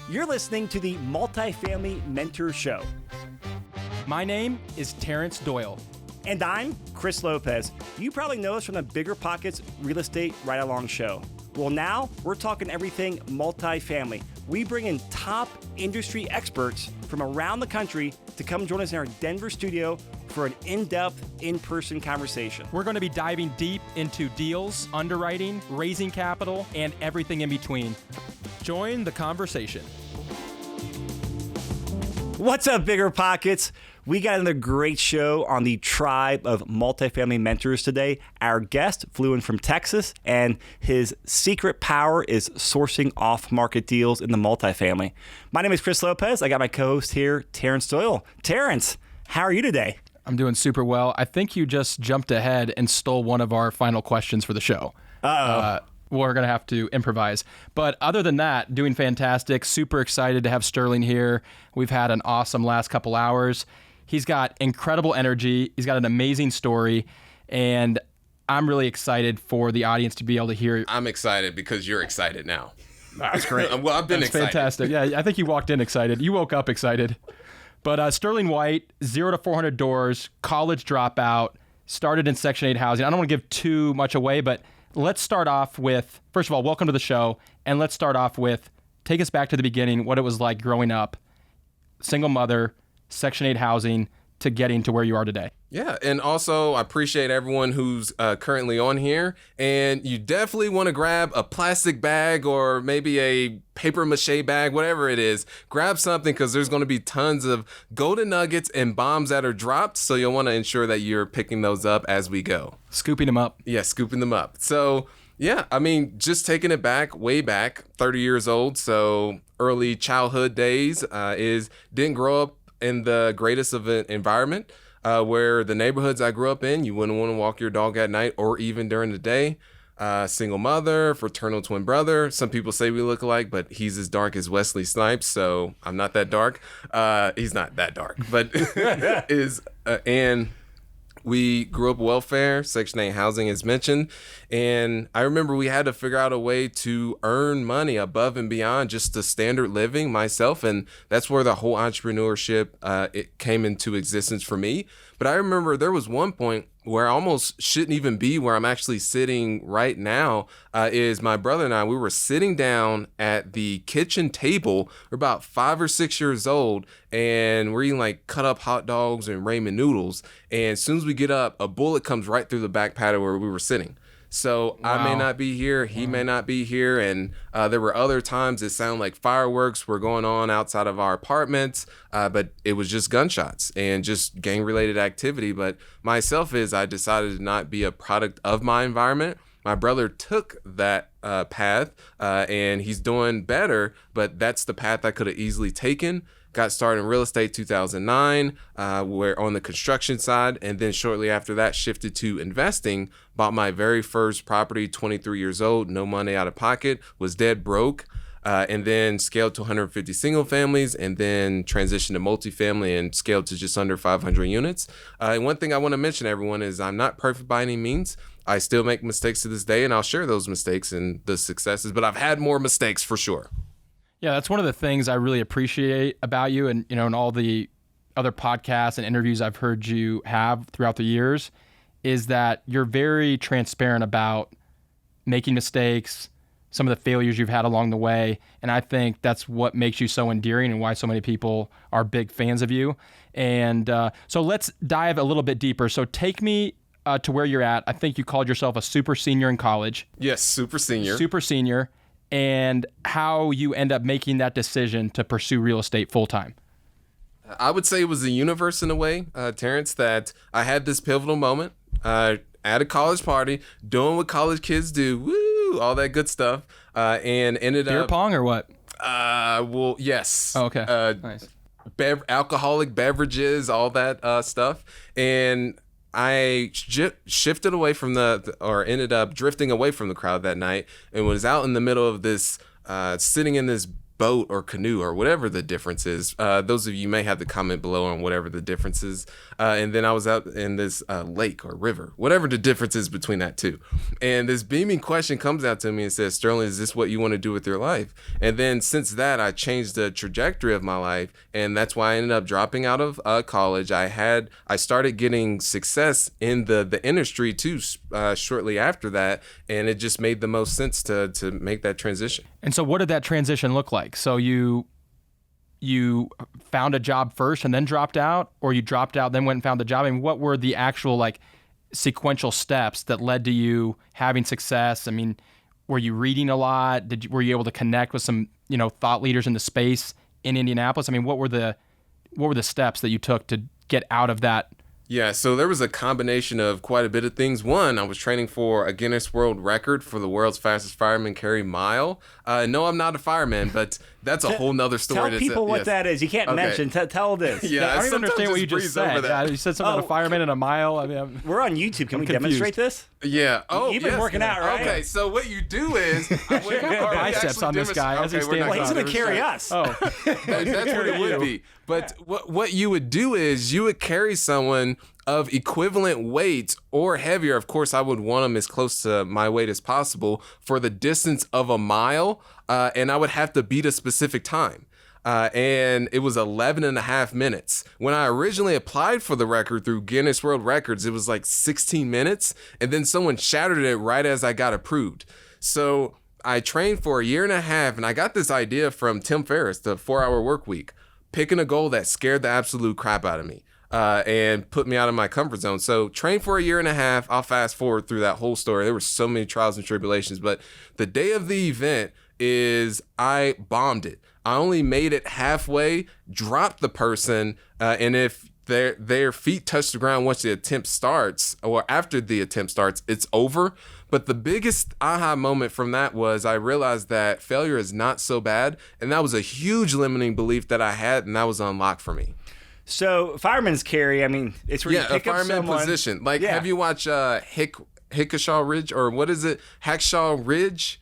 You're listening to the Multifamily Mentor Show. My name is Terrence Doyle. And I'm Chris Lopez. You probably know us from the BiggerPockets Real Estate Ride Along Show. Well, now we're talking everything multifamily. We bring in top industry experts from around the country to come join us in our Denver studio for an in-depth, in-person conversation. We're going to be diving deep into deals, underwriting, raising capital, and everything in between. Join the conversation. What's up, BiggerPockets? We got another great show on the tribe of multifamily mentors today. Our guest flew in from Texas, and his secret power is sourcing off-market deals in the multifamily. My name is Chris Lopez. I got my co-host here, Terrence Doyle. Terrence, how are you today? I'm doing super well. I think you just jumped ahead and stole one of our final questions for the show. We're going to have to improvise. But other than that, doing fantastic. Super excited to have Sterling here. We've had an awesome last couple hours. He's got incredible energy. He's got an amazing story. And I'm really excited for the audience to be able to hear. I'm excited because you're excited now. That's great. Well, I've been excited. Fantastic. Yeah, I think you walked in excited. You woke up excited. But Sterling White, 0 to 400 doors, college dropout, started in Section 8 housing. I don't want to give too much away, but let's start off with, first of all, welcome to the show. And let's start off with, take us back to the beginning, what it was like growing up, single mother, Section 8 housing, to getting to where you are today. Yeah, and also I appreciate everyone who's currently on here. And you definitely want to grab a plastic bag or maybe a paper mache bag, whatever it is. Grab something because there's going to be tons of golden nuggets and bombs that are dropped. So you'll want to ensure that you're picking those up as we go. Scooping them up. Yeah, scooping them up. So yeah, I mean, just taking it back, way back, 30 years old. So early childhood days didn't grow up in the greatest of an environment. Where the neighborhoods I grew up in, you wouldn't want to walk your dog at night or even during the day. Single mother, fraternal twin brother. Some people say we look alike, but he's as dark as Wesley Snipes, so I'm not that dark. He's not that dark, but and we grew up welfare, Section 8 housing as mentioned. And I remember we had to figure out a way to earn money above and beyond just the standard living myself. And that's where the whole entrepreneurship, it came into existence for me. But I remember there was one point where I almost shouldn't even be where I'm actually sitting right now, is my brother and I, we were sitting down at the kitchen table. We're about 5 or 6 years old, and we're eating like cut up hot dogs and ramen noodles. And as soon as we get up, a bullet comes right through the back patio where we were sitting. So wow. I may not be here, he may not be here, and there were other times it sounded like fireworks were going on outside of our apartments, but it was just gunshots and just gang-related activity. But myself I decided to not be a product of my environment. My brother took that path, and he's doing better, but that's the path I could have easily taken. Got started in real estate 2009, where on the construction side, and then shortly after that shifted to investing. Bought my very first property, 23 years old, no money out of pocket, was dead broke, and then scaled to 150 single families, and then transitioned to multifamily and scaled to just under 500 units. And one thing I want to mention, everyone, is I'm not perfect by any means. I still make mistakes to this day, and I'll share those mistakes and the successes, but I've had more mistakes for sure. Yeah, that's one of the things I really appreciate about you, and and all the other podcasts and interviews I've heard you have throughout the years, is that you're very transparent about making mistakes, some of the failures you've had along the way, and I think that's what makes you so endearing and why so many people are big fans of you. And so let's dive a little bit deeper. So take me to where you're at. I think you called yourself a super senior in college. Yes, super senior. Super senior. And how you end up making that decision to pursue real estate full time. I would say it was the universe in a way, Terrence, that I had this pivotal moment at a college party, doing what college kids do, woo, all that good stuff, and ended Beer up... pong or what? Well, yes. Oh, okay, nice. Alcoholic beverages, all that stuff, and I shifted away from ended up drifting away from the crowd that night and was out in the middle of this, sitting in this boat or canoe or whatever the difference is. Those of you may have to comment below on whatever the difference is. And then I was out in this lake or river, whatever the difference is between that two. And this beaming question comes out to me and says, Sterling, is this what you want to do with your life? And then since that, I changed the trajectory of my life. And that's why I ended up dropping out of college. I started getting success in the industry too shortly after that. And it just made the most sense to make that transition. And so what did that transition look like? So you found a job first and then dropped out, or you dropped out, then went and found the job? I mean, what were the actual like sequential steps that led to you having success? I mean, were you reading a lot? Were you able to connect with some, thought leaders in the space in Indianapolis? I mean, what were the steps that you took to get out of that? Yeah, so there was a combination of quite a bit of things. One, I was training for a Guinness World Record for the world's fastest fireman carry mile. No, I'm not a fireman, but that's a whole nother story. Tell people what that is. You can't mention. Tell this. Yeah, I don't even understand what you just said. Yeah, you said something about a fireman in a mile. I mean, we're on YouTube. Can we demonstrate this? Yeah. Oh, you've been working out, right? Okay, so what you do is biceps on this guy as he stands. Well, he's going to carry us. Oh, that's what it would be. But what you would do is you would carry someone of equivalent weight or heavier. Of course, I would want them as close to my weight as possible for the distance of a mile, and I would have to beat a specific time. And it was 11 and a half minutes. When I originally applied for the record through Guinness World Records, it was like 16 minutes, and then someone shattered it right as I got approved. So I trained for a year and a half, and I got this idea from Tim Ferriss, the 4-Hour Work Week, picking a goal that scared the absolute crap out of me. And put me out of my comfort zone. So trained for a year and a half. I'll fast forward through that whole story. There were so many trials and tribulations, but the day of the event is I bombed it. I only made it halfway, dropped the person, and if their feet touch the ground once the attempt starts, or after the attempt starts, it's over. But the biggest aha moment from that was I realized that failure is not so bad, and that was a huge limiting belief that I had, and that was unlocked for me. So fireman's carry, I mean, it's where you pick a up fireman someone. position. Like, have you watched Hickshaw Ridge, or what is it? Hackshaw Ridge?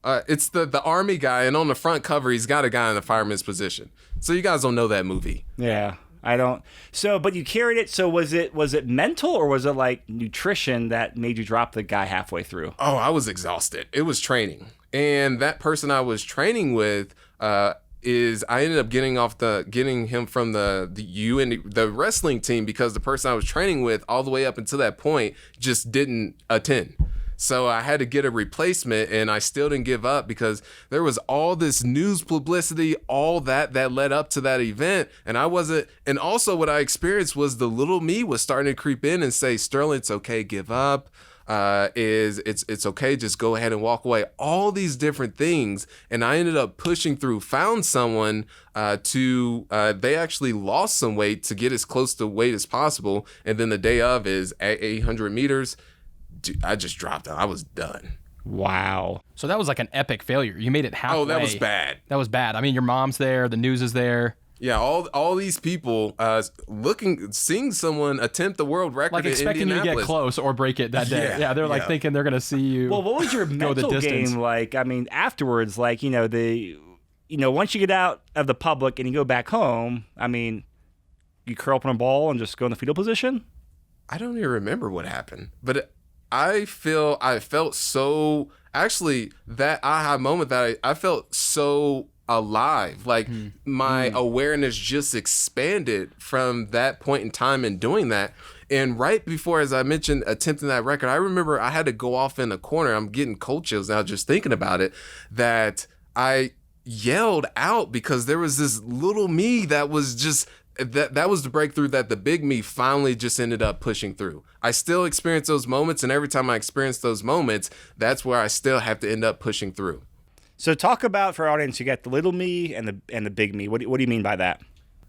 It's the army guy, and on the front cover, he's got a guy in the fireman's position. So you guys don't know that movie. Yeah, I don't. So, but you carried it. So was it mental, or was it like nutrition that made you drop the guy halfway through? Oh, I was exhausted. It was training. And that person I was training with, I ended up getting him from the wrestling team, because the person I was training with all the way up until that point just didn't attend. So I had to get a replacement, and I still didn't give up, because there was all this news publicity, all that led up to that event. And and also what I experienced was the little me was starting to creep in and say, Sterling, it's okay, give up. It's okay, just go ahead and walk away. All these different things, and I ended up pushing through. Found someone they actually lost some weight to get as close to weight as possible, and then the day of is at 800 meters. I just dropped out. I was done. Wow. So that was like an epic failure. You made it halfway. Oh, that was bad. That was bad. I mean, your mom's there, the news is there. Yeah, all these people seeing someone attempt the world record, like expecting you to get close or break it that day. Yeah, they're like thinking they're gonna see you. Well, what was your mental game like? I mean, afterwards, like once you get out of the public and you go back home, I mean, you curl up in a ball and just go in the fetal position. I don't even remember what happened, but I felt so, actually, that aha moment that I felt so alive. Like my awareness just expanded from that point in time in doing that. And right before, as I mentioned, attempting that record, I remember I had to go off in a corner. I'm getting cold chills now just thinking about it, that I yelled out because there was this little me that was just, that was the breakthrough that the big me finally just ended up pushing through. I still experience those moments, and every time I experience those moments, that's where I still have to end up pushing through. So talk about, for our audience, you got the little me and the big me. What do you mean by that?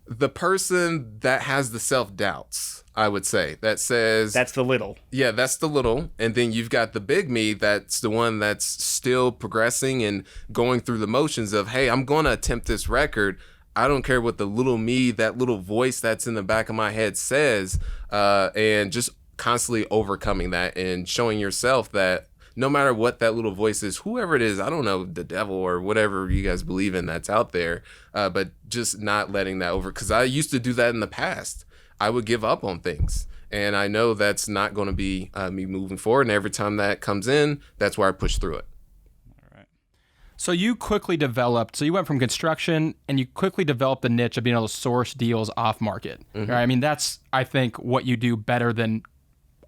The person that has the self-doubts, I would say, that says... That's the little. Yeah, that's the little. And then you've got the big me, that's the one that's still progressing and going through the motions of, hey, I'm going to attempt this record. I don't care what the little me, that little voice that's in the back of my head says, and just constantly overcoming that and showing yourself that no matter what that little voice is, whoever it is, I don't know, the devil or whatever you guys believe in that's out there, but just not letting that over. Because I used to do that in the past. I would give up on things. And I know that's not going to be me moving forward. And every time that comes in, that's where I push through it. So you quickly developed, so you went from construction and you quickly developed the niche of being able to source deals off market. Right? I mean, that's, I think, what you do better than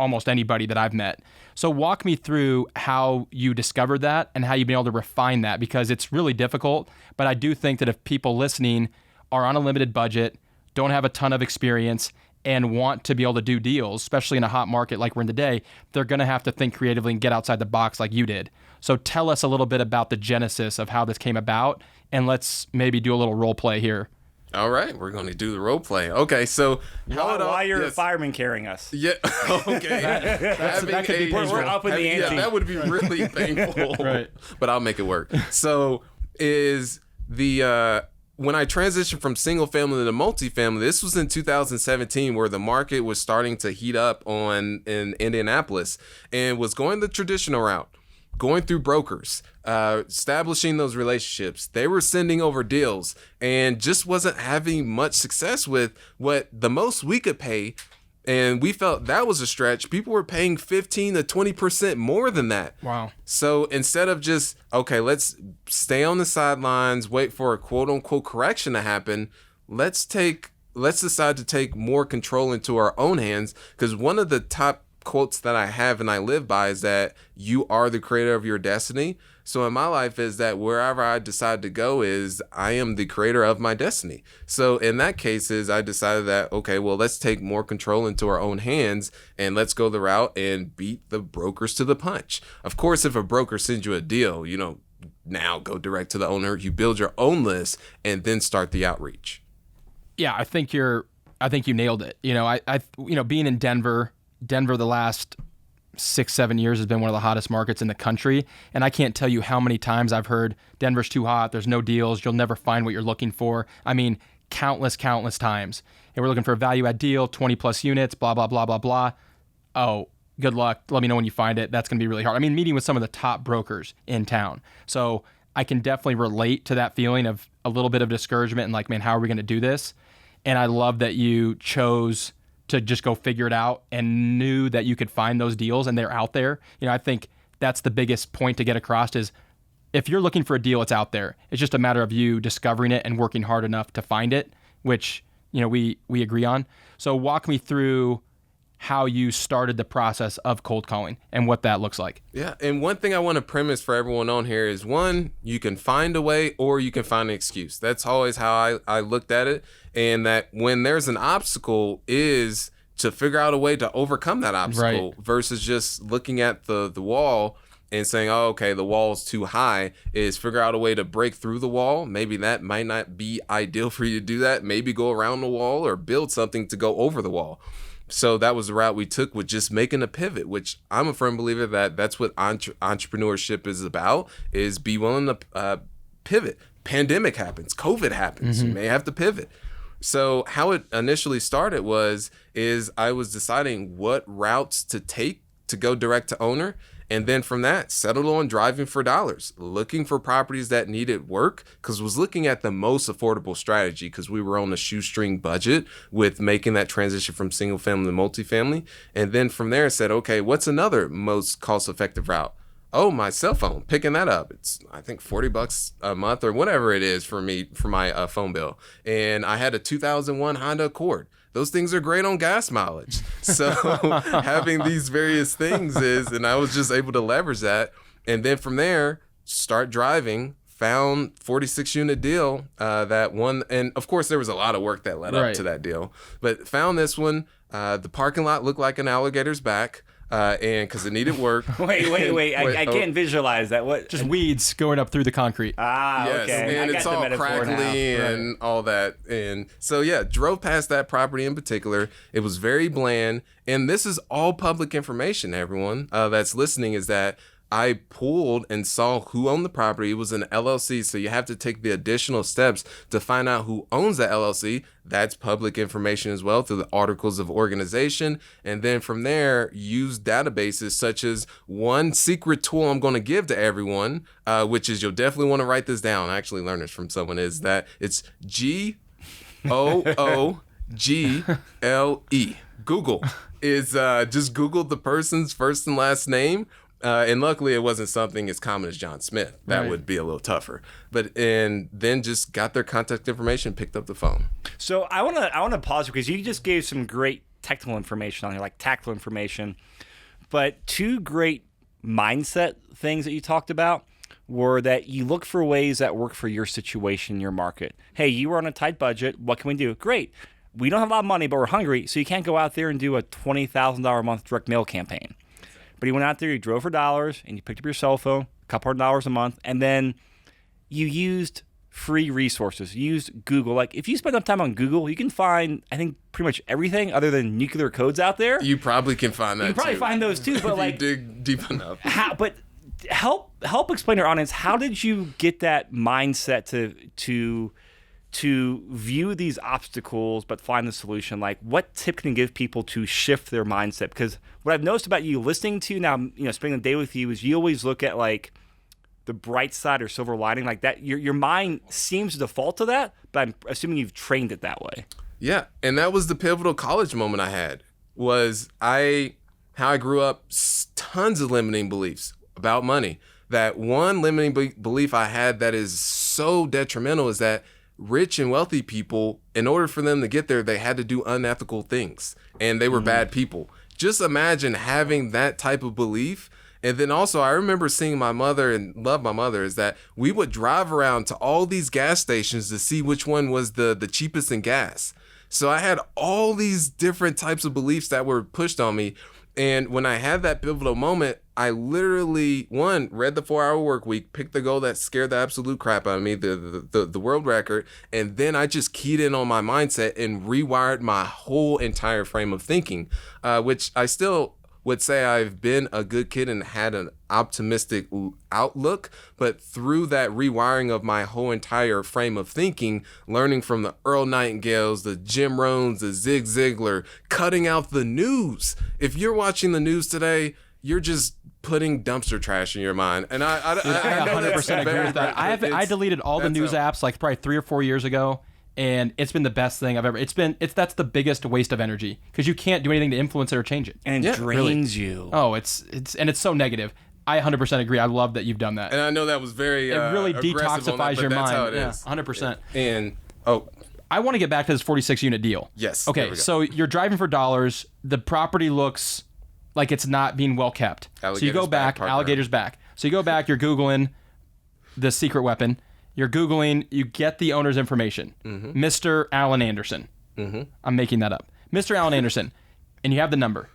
almost anybody that I've met. So walk me through how you discovered that and how you've been able to refine that, because it's really difficult. But I do think that if people listening are on a limited budget, don't have a ton of experience, and want to be able to do deals, especially in a hot market like we're in today, they're going to have to think creatively and get outside the box like you did. So tell us a little bit about the genesis of how this came about, and let's maybe do a little role play here. All right, we're going to do the role play. Okay, so why you're a fireman carrying us? Yeah, okay. that could be we're up in the ante. Yeah, that would be really painful. Right. But I'll make it work. So is the when I transitioned from single family to multifamily, this was in 2017, where the market was starting to heat up in Indianapolis, and was going the traditional route, going through brokers, establishing those relationships. They were sending over deals and just wasn't having much success with what the most we could pay. And we felt that was a stretch. People were paying 15 to 20% more than that. Wow. So instead of just, okay, let's stay on the sidelines, wait for a quote unquote correction to happen, let's decide to take more control into our own hands. Because one of the top quotes that I have and I live by is that you are the creator of your destiny. So in my life is that wherever I decide to go is I am the creator of my destiny. So in that case is I decided that, okay, well, let's take more control into our own hands and let's go the route and beat the brokers to the punch. Of course, if a broker sends you a deal, now go direct to the owner, you build your own list and then start the outreach. Yeah, I think you nailed it. Being in Denver the last 6-7 years has been one of the hottest markets in the country. And I can't tell you how many times I've heard Denver's too hot. There's no deals. You'll never find what you're looking for. I mean, countless times. And we're looking for a value add deal, 20 plus units, blah, blah, blah, blah, blah. Oh, good luck. Let me know when you find it. That's going to be really hard. I mean, meeting with some of the top brokers in town. So I can definitely relate to that feeling of a little bit of discouragement and like, man, how are we going to do this? And I love that you chose to just go figure it out and knew that you could find those deals and they're out there. I think that's the biggest point to get across is if you're looking for a deal, it's out there. It's just a matter of you discovering it and working hard enough to find it, which, we agree on. So walk me through how you started the process of cold calling and what that looks like. Yeah. And one thing I want to premise for everyone on here is one, you can find a way or you can find an excuse. That's always how I looked at it. And that when there's an obstacle is to figure out a way to overcome that obstacle versus just looking at the wall and saying, oh, okay, the wall's too high, is figure out a way to break through the wall. Maybe that might not be ideal for you to do that. Maybe go around the wall or build something to go over the wall. So that was the route we took with just making a pivot, which I'm a firm believer that that's what entrepreneurship is about, is be willing to pivot. Pandemic happens, COVID happens, you may have to pivot. So how it initially started is I was deciding what routes to take to go direct to owner. And then from that, settled on driving for dollars, looking for properties that needed work, because was looking at the most affordable strategy because we were on a shoestring budget with making that transition from single family to multifamily. And then from there, I said, okay, what's another most cost effective route? Oh, my cell phone, picking that up. It's, I think, $40 a month or whatever it is for me for my phone bill. And I had a 2001 Honda Accord. Those things are great on gas mileage. So having these various things and I was just able to leverage that. And then from there, start driving, found 46 unit deal that one. And of course, there was a lot of work that led up to that deal, but found this one. The parking lot looked like an alligator's back. And because it needed work. Wait. I can't visualize that. What? Just weeds going up through the concrete. Yes, Okay. and it's all crackly and all that. And so, drove past that property in particular. It was very bland. And this is all public information, everyone that's listening, is that I pulled and saw who owned the property. It was an LLC, so you have to take the additional steps to find out who owns the LLC. That's public information as well through the articles of organization. And then from there, use databases such as one secret tool I'm going to give to everyone, which is, you'll definitely want to write this down. I actually learned this from someone, is that it's GOOGLE. Google is just Google the person's first and last name. And luckily, it wasn't something as common as John Smith. That would be a little tougher. And then just got their contact information, picked up the phone. So I wanna pause because you just gave some great technical information on here, like tactical information. But two great mindset things that you talked about were that you look for ways that work for your situation, your market. Hey, you were on a tight budget. What can we do? Great. We don't have a lot of money, but we're hungry, so you can't go out there and do a $20,000 a month direct mail campaign. But you went out there, you drove for dollars, and you picked up your cell phone, a couple $100 a month, and then you used free resources. You used Google. Like, if you spend enough time on Google, you can find, I think, pretty much everything other than nuclear codes out there. You probably can find that, You can probably find those, too. But, like, you dig deep enough. But help explain to our audience, how did you get that mindset to view these obstacles but find the solution? Like, what tip can you give people to shift their mindset? Because what I've noticed about you listening to now, spending the day with you, is you always look at like the bright side or silver lining, like that. Your mind seems to default to that, but I'm assuming you've trained it that way. Yeah, and that was the pivotal college moment I had. Was how I grew up, tons of limiting beliefs about money. That one limiting belief I had that is so detrimental is that rich and wealthy people, in order for them to get there, they had to do unethical things, and they were bad people. Just imagine having that type of belief. And then also, I remember seeing my mother, and love my mother, is that we would drive around to all these gas stations to see which one was the cheapest in gas. So I had all these different types of beliefs that were pushed on me. And when I had that pivotal moment, I literally, read the 4-Hour Work Week, picked the goal that scared the absolute crap out of me, the world record, and then I just keyed in on my mindset and rewired my whole entire frame of thinking, which I still would say I've been a good kid and had an optimistic outlook, but through that rewiring of my whole entire frame of thinking, learning from the Earl Nightingales, the Jim Rohns, the Zig Ziglar, cutting out the news. If you're watching the news today, you're just putting dumpster trash in your mind. And I 100% agree with that. I deleted all the news apps like probably 3 or 4 years ago, and it's been the best thing I've ever. That's the biggest waste of energy because you can't do anything to influence it or change it. And it drains you. Oh, it's so negative. I 100% agree. I love that you've done that. And I know that was very it really detoxifies your mind. How it is. 100%. And I want to get back to this 46 unit deal. Yes. Okay, so you're driving for dollars. The property looks like it's not being well kept. So you go back, alligator's back. So you go back, you're Googling the secret weapon. You're Googling, you get the owner's information. Mr. Alan Anderson. I'm making that up. Mr. Alan Anderson. And you have the number.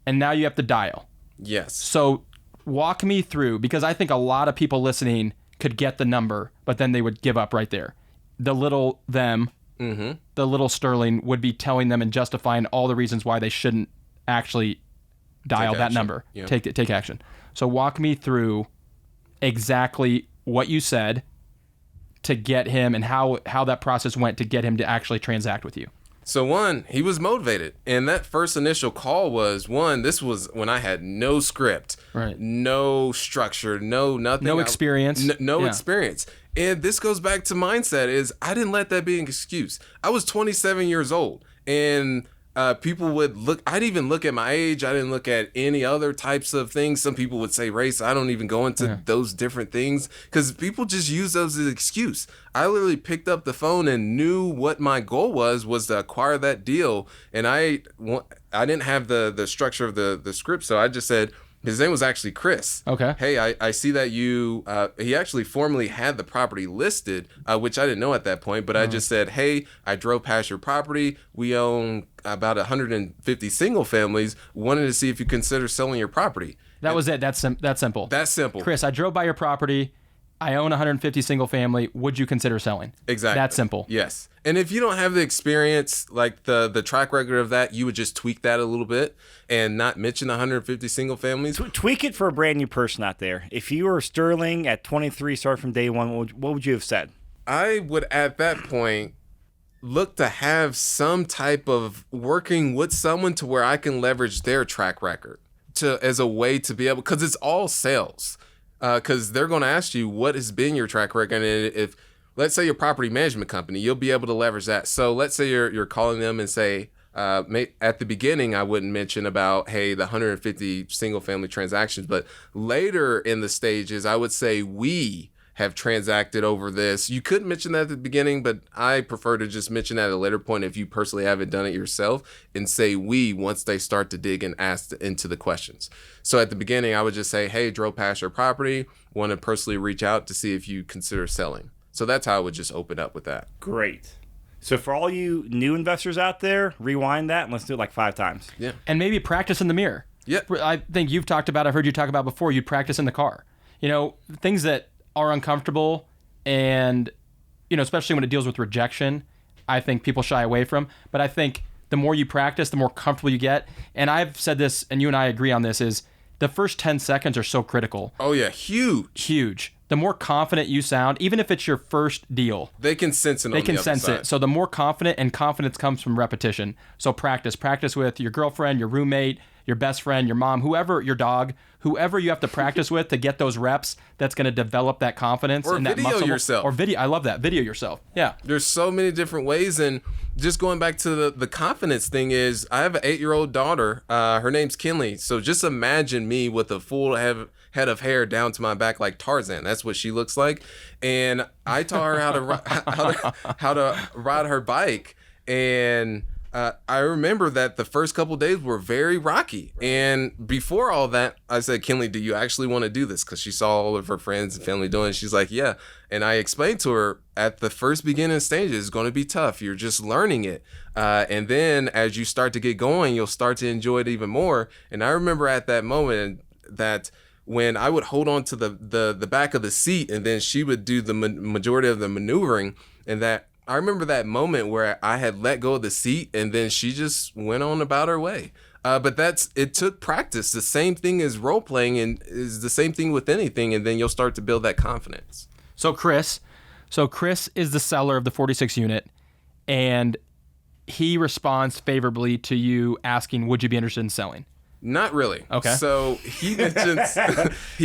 And now you have to dial. Yes. So walk me through, because I think a lot of people listening could get the number, but then they would give up right there. The little them, the little Sterling would be telling them and justifying all the reasons why they shouldn't actually dial that number. Yeah. Take action. So walk me through exactly what you said to get him and how that process went to get him to actually transact with you. So he was motivated. And that first initial call was, this was when I had no script, right? No structure, no nothing. No experience. No experience. And this goes back to mindset is I didn't let that be an excuse. I was 27 years old and people would look, I didn't even look at my age. I didn't look at any other types of things. Some people would say race. I don't even go into those different things because people just use those as an excuse. I literally picked up the phone and knew what my goal was to acquire that deal. And I didn't have the structure of the script. So I just said, his name was actually Chris. Okay. Hey, I see that he actually formally had the property listed, which I didn't know at that point, but I just said, hey, I drove past your property. We own about 150 single families. Wanted to see if you consider selling your property. That was it. That's simple. That's simple. Chris, I drove by your property. I own 150 single family. Would you consider selling? Exactly. That simple. Yes. And if you don't have the experience, like the track record of that, you would just tweak that a little bit and not mention 150 single families. Tweak it for a brand new person out there. If you were Sterling at 23, start from day one, what would you have said? I would, at that point, look to have some type of working with someone to where I can leverage their track record as a way to be able, because it's all sales. Because they're going to ask you what has been your track record, and if let's say your property management company, you'll be able to leverage that. So let's say you're calling them and say, at the beginning, I wouldn't mention about, hey, the 150 single family transactions, but later in the stages, I would say we have transacted over this. You could mention that at the beginning, but I prefer to just mention that at a later point if you personally haven't done it yourself, and say we once they start to dig and ask into the questions. So at the beginning, I would just say, hey, drove past your property, want to personally reach out to see if you consider selling. So that's how I would just open up with that. Great. So for all you new investors out there, rewind that and let's do it like 5 times. Yeah. And maybe practice in the mirror. Yeah. I think you've talked about, I've heard you talk about before, you'd practice in the car. Things that are uncomfortable, and especially when it deals with rejection, I think people shy away from. But I think the more you practice, the more comfortable you get. And I've said this, and you and I agree on this, is the first 10 seconds are so critical. Oh yeah, huge. The more confident you sound, even if it's your first deal, they can sense it. They can sense it. So the more confident, and confidence comes from repetition. So practice with your girlfriend, your roommate, your best friend, your mom, whoever, your dog, whoever you have to practice with to get those reps. That's going to develop that confidence. Or and that video muscle. yourself. Or video. I love that. Video yourself. Yeah. There's so many different ways. And just going back to the confidence thing is, I have an 8-year-old daughter. Her name's Kinley. So just imagine me with a full head of hair down to my back like Tarzan. That's what she looks like. And I taught her how to ride her bike. And I remember that the first couple of days were very rocky. And before all that, I said, Kinley, do you actually want to do this? Because she saw all of her friends and family doing it. She's like, yeah. And I explained to her at the first beginning stages, it's going to be tough. You're just learning it. And then as you start to get going, you'll start to enjoy it even more. And I remember at that moment that when I would hold on to the back of the seat, and then she would do the majority of the maneuvering, and that I remember that moment where I had let go of the seat, and then she just went on about her way. But it took practice. The same thing as role playing, and is the same thing with anything, and then you'll start to build that confidence. So Chris is the seller of the 46 unit, and he responds favorably to you asking, would you be interested in selling? Not really. Okay. So he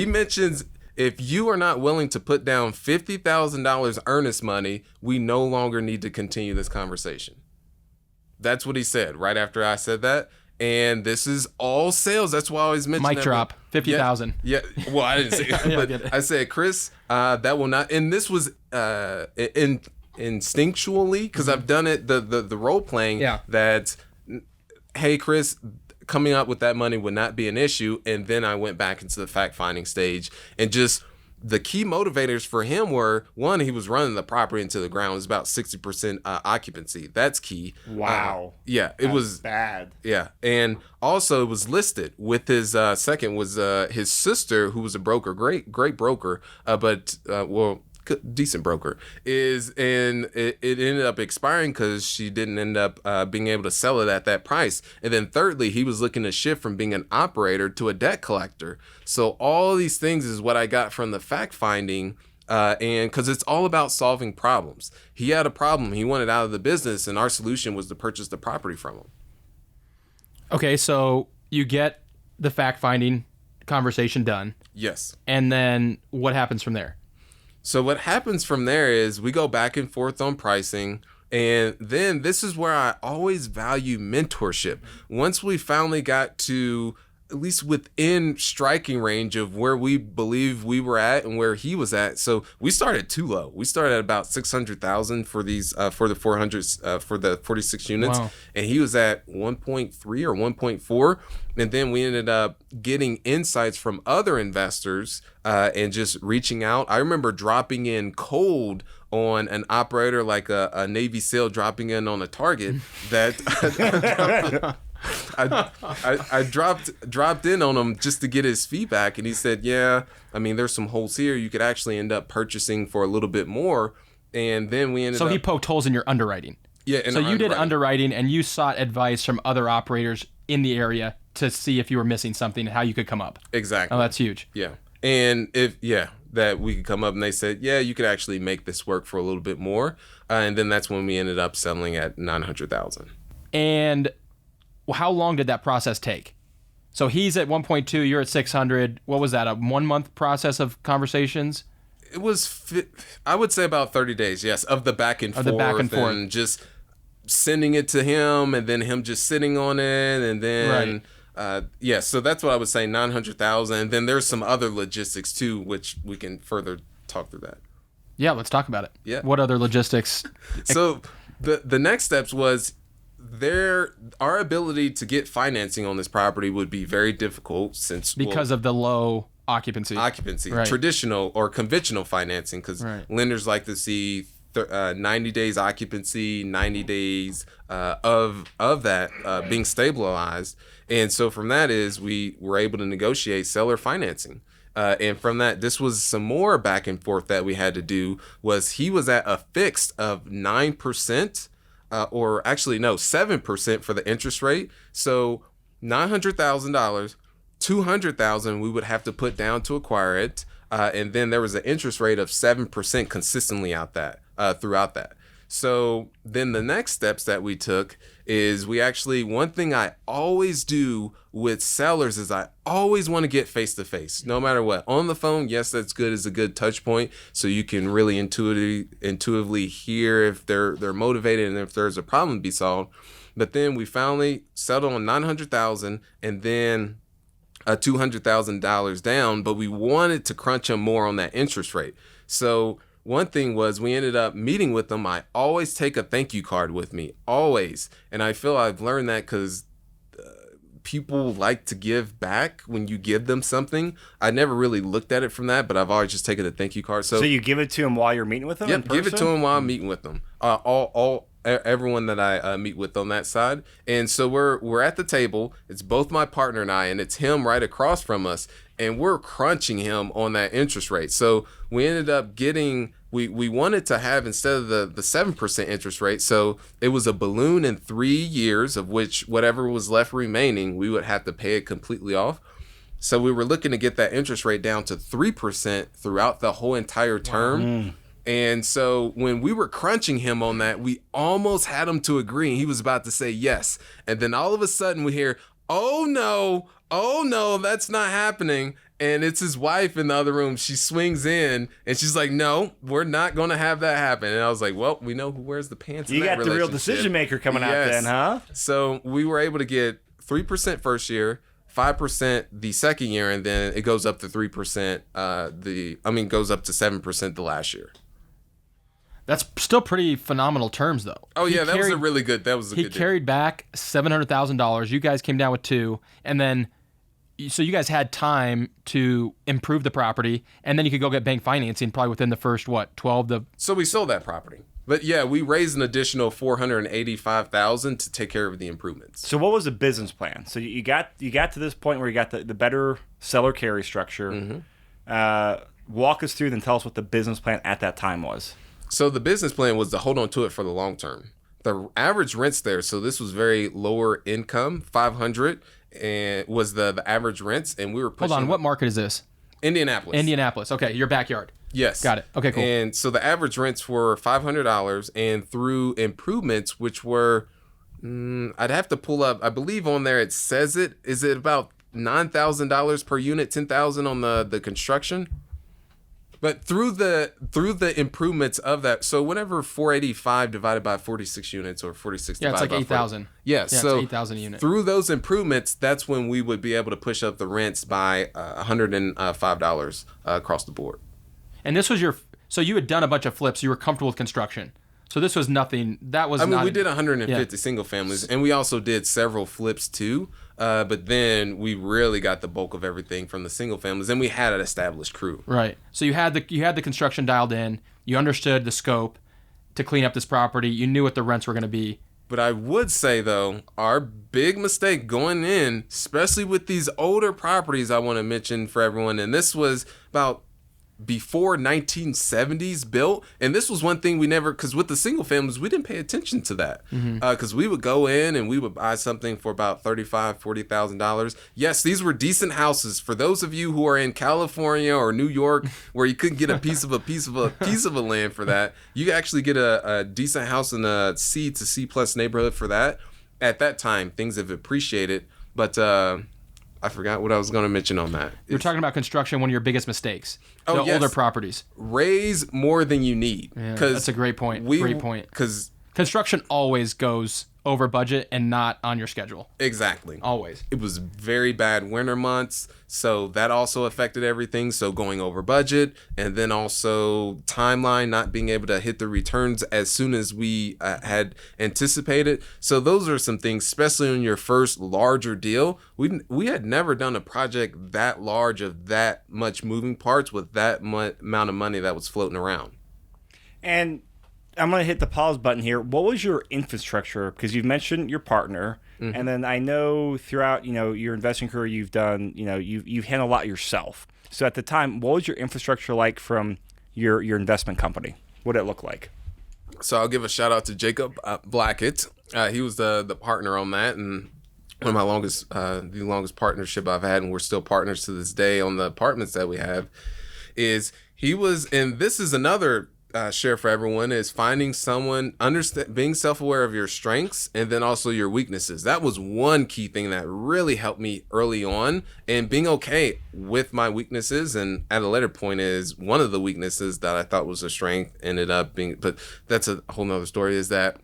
mentions if you are not willing to put down $50,000 earnest money, we no longer need to continue this conversation. That's what he said right after I said that. And this is all sales. That's why I always mention Mic that. drop, 50,000. Yeah. Well, I didn't say it, Yeah, I but get it. I said, Chris, that will not. And this was instinctually, because I've done it, the role playing. Yeah. That, hey, Chris, coming up with that money would not be an issue. And then I went back into the fact finding stage, and just the key motivators for him were, one, he was running the property into the ground. It was about 60% occupancy. That's key. Wow. Yeah, it was bad. Yeah, and also it was listed with his second was his sister, who was a broker, great broker, but decent broker, and it ended up expiring because she didn't end up being able to sell it at that price. And then thirdly, he was looking to shift from being an operator to a debt collector. So all these things is what I got from the fact finding, and because it's all about solving problems. He had a problem, he wanted out of the business, and our solution was to purchase the property from him. Okay, so you get the fact finding conversation done. Yes. And then what happens from there? So what happens from there is we go back and forth on pricing. And then this is where I always value mentorship. Once we finally got to at least within striking range of where we believe we were at and where he was at. So we started too low. We started at about 600,000 for these for the 400s for the 46 units. Wow. And he was at 1.3 or 1.4. And then we ended up getting insights from other investors and just reaching out. I remember dropping in cold on an operator, like a Navy SEAL dropping in on a target that I dropped in on him just to get his feedback, and he said, yeah, I mean, there's some holes here. You could actually end up purchasing for a little bit more. And then we ended up... So he poked holes in your underwriting. Yeah. So you did underwriting, and you sought advice from other operators in the area to see if you were missing something and how you could come up. Exactly. Oh, that's huge. Yeah. And that we could come up, and they said, yeah, you could actually make this work for a little bit more. And then that's when we ended up settling at $900,000. And how long did that process take? So he's at 1.2, you're at 600. What was that? A 1 month process of conversations? It was, I would say, about 30 days. Yes, of the back and forth, and just sending it to him, and then him just sitting on it, and then so that's what I would say, 900,000. And then there's some other logistics too, which we can further talk through that. Yeah, let's talk about it. Yeah. What other logistics? So the next steps was our ability to get financing on this property would be very difficult because of the low occupancy, right. Traditional or conventional financing, because lenders like to see 90 days occupancy, 90 days of that being stabilized. And so from that we were able to negotiate seller financing. And from that, this was some more back and forth that we had to do. Was he was at a fixed of 9%, or actually no, 7% for the interest rate. So $900,000, $200,000 we would have to put down to acquire it, and then there was an interest rate of 7% consistently throughout that. So then the next steps that we took is one thing I always do with sellers is I always want to get face to face, no matter what. On the phone, yes, that's good, is a good touch point, so you can really intuitively hear if they're motivated and if there's a problem to be solved. But then we finally settled on $900,000 and then $200,000 down, but we wanted to crunch them more on that interest rate. So one thing was we ended up meeting with them. I always take a thank you card with me, always. And I feel I've learned that because people like to give back when you give them something. I never really looked at it from that, but I've always just taken a thank you card. So you give it to them while you're meeting with them? Yep, give it to them while I'm meeting with them. Everyone that I meet with on that side. And so we're at the table. It's both my partner and I, and it's him right across from us, and we're crunching him on that interest rate. So we ended up getting, we wanted to have, instead of the 7% interest rate, so it was a balloon in 3 years, of which whatever was left remaining, we would have to pay it completely off. So we were looking to get that interest rate down to 3% throughout the whole entire term. Wow. And so when we were crunching him on that, we almost had him to agree. He was about to say yes. And then all of a sudden we hear, oh no, that's not happening. And it's his wife in the other room. She swings in and she's like, no, we're not going to have that happen. And I was like, well, we know who wears the pants in that relationship. You got the real decision maker coming out then, huh? So we were able to get 3% first year, 5% the second year, and then it goes up to 3%. Goes up to 7% the last year. That's still pretty phenomenal terms, though. Oh yeah, that was a really good. That was a good. He carried back $700,000. You guys came down with $2 million, and then so you guys had time to improve the property, and then you could go get bank financing probably within the first 12 to. So we sold that property, but yeah, we raised an additional $485,000 to take care of the improvements. So what was the business plan? So you got to this point where you got the better seller carry structure. Mm-hmm. Walk us through, then tell us what the business plan at that time was. So the business plan was to hold on to it for the long term. The average rents there, so this was very lower income, $500, and was the average rents, and we were pushing. Hold on, what market is this? Indianapolis. Okay, your backyard. Yes. Got it. Okay, cool. And so the average rents were $500, and through improvements, which were, I'd have to pull up, I believe on there it says it. Is it about $9,000 per unit, $10,000 on the construction? But through the improvements of that, so whenever 485 divided by 46 units or 46 divided by 8,000. 8,000. Yeah, so it's 8,000 a unit. Through those improvements, that's when we would be able to push up the rents by $105 across the board. And this was so you had done a bunch of flips. You were comfortable with construction. So this was nothing. We did 150 single families, and we also did several flips too. But then we really got the bulk of everything from the single families, and we had an established crew. Right. So you had the construction dialed in. You understood the scope to clean up this property. You knew what the rents were going to be. But I would say, though, our big mistake going in, especially with these older properties I want to mention for everyone, and this was about before 1970s built, and this was one thing we never, because with the single families we didn't pay attention to that, because we would go in and we would buy something for about $35,000-$40,000. Yes, these were decent houses. For those of you who are in California or New York where you couldn't get a piece of a land for that, you could actually get a decent house in a C to C plus neighborhood for that. At that time things have appreciated, but I forgot what I was going to mention on that. You're talking about construction, one of your biggest mistakes. Older properties. Raise more than you need. Yeah, that's a great point. Great point. Because construction always goes over budget and not on your schedule. Exactly. Always. It was very bad winter months, so that also affected everything. So going over budget, and then also timeline, not being able to hit the returns as soon as we had anticipated. So those are some things, especially on your first larger deal. We had never done a project that large of that much moving parts with that amount of money that was floating around. And I'm going to hit the pause button here. What was your infrastructure? Because you've mentioned your partner, and then I know throughout, your investing career, you've done, you've handled a lot yourself. So at the time, what was your infrastructure like from your investment company? What did it look like? So I'll give a shout out to Jacob Blackett. He was the partner on that, and one of my longest partnership I've had, and we're still partners to this day on the apartments that we have, is he was, and this is another share for everyone, is finding someone, being self-aware of your strengths and then also your weaknesses. That was one key thing that really helped me early on, and being okay with my weaknesses. And at a later point is one of the weaknesses that I thought was a strength ended up being, but that's a whole nother story, is that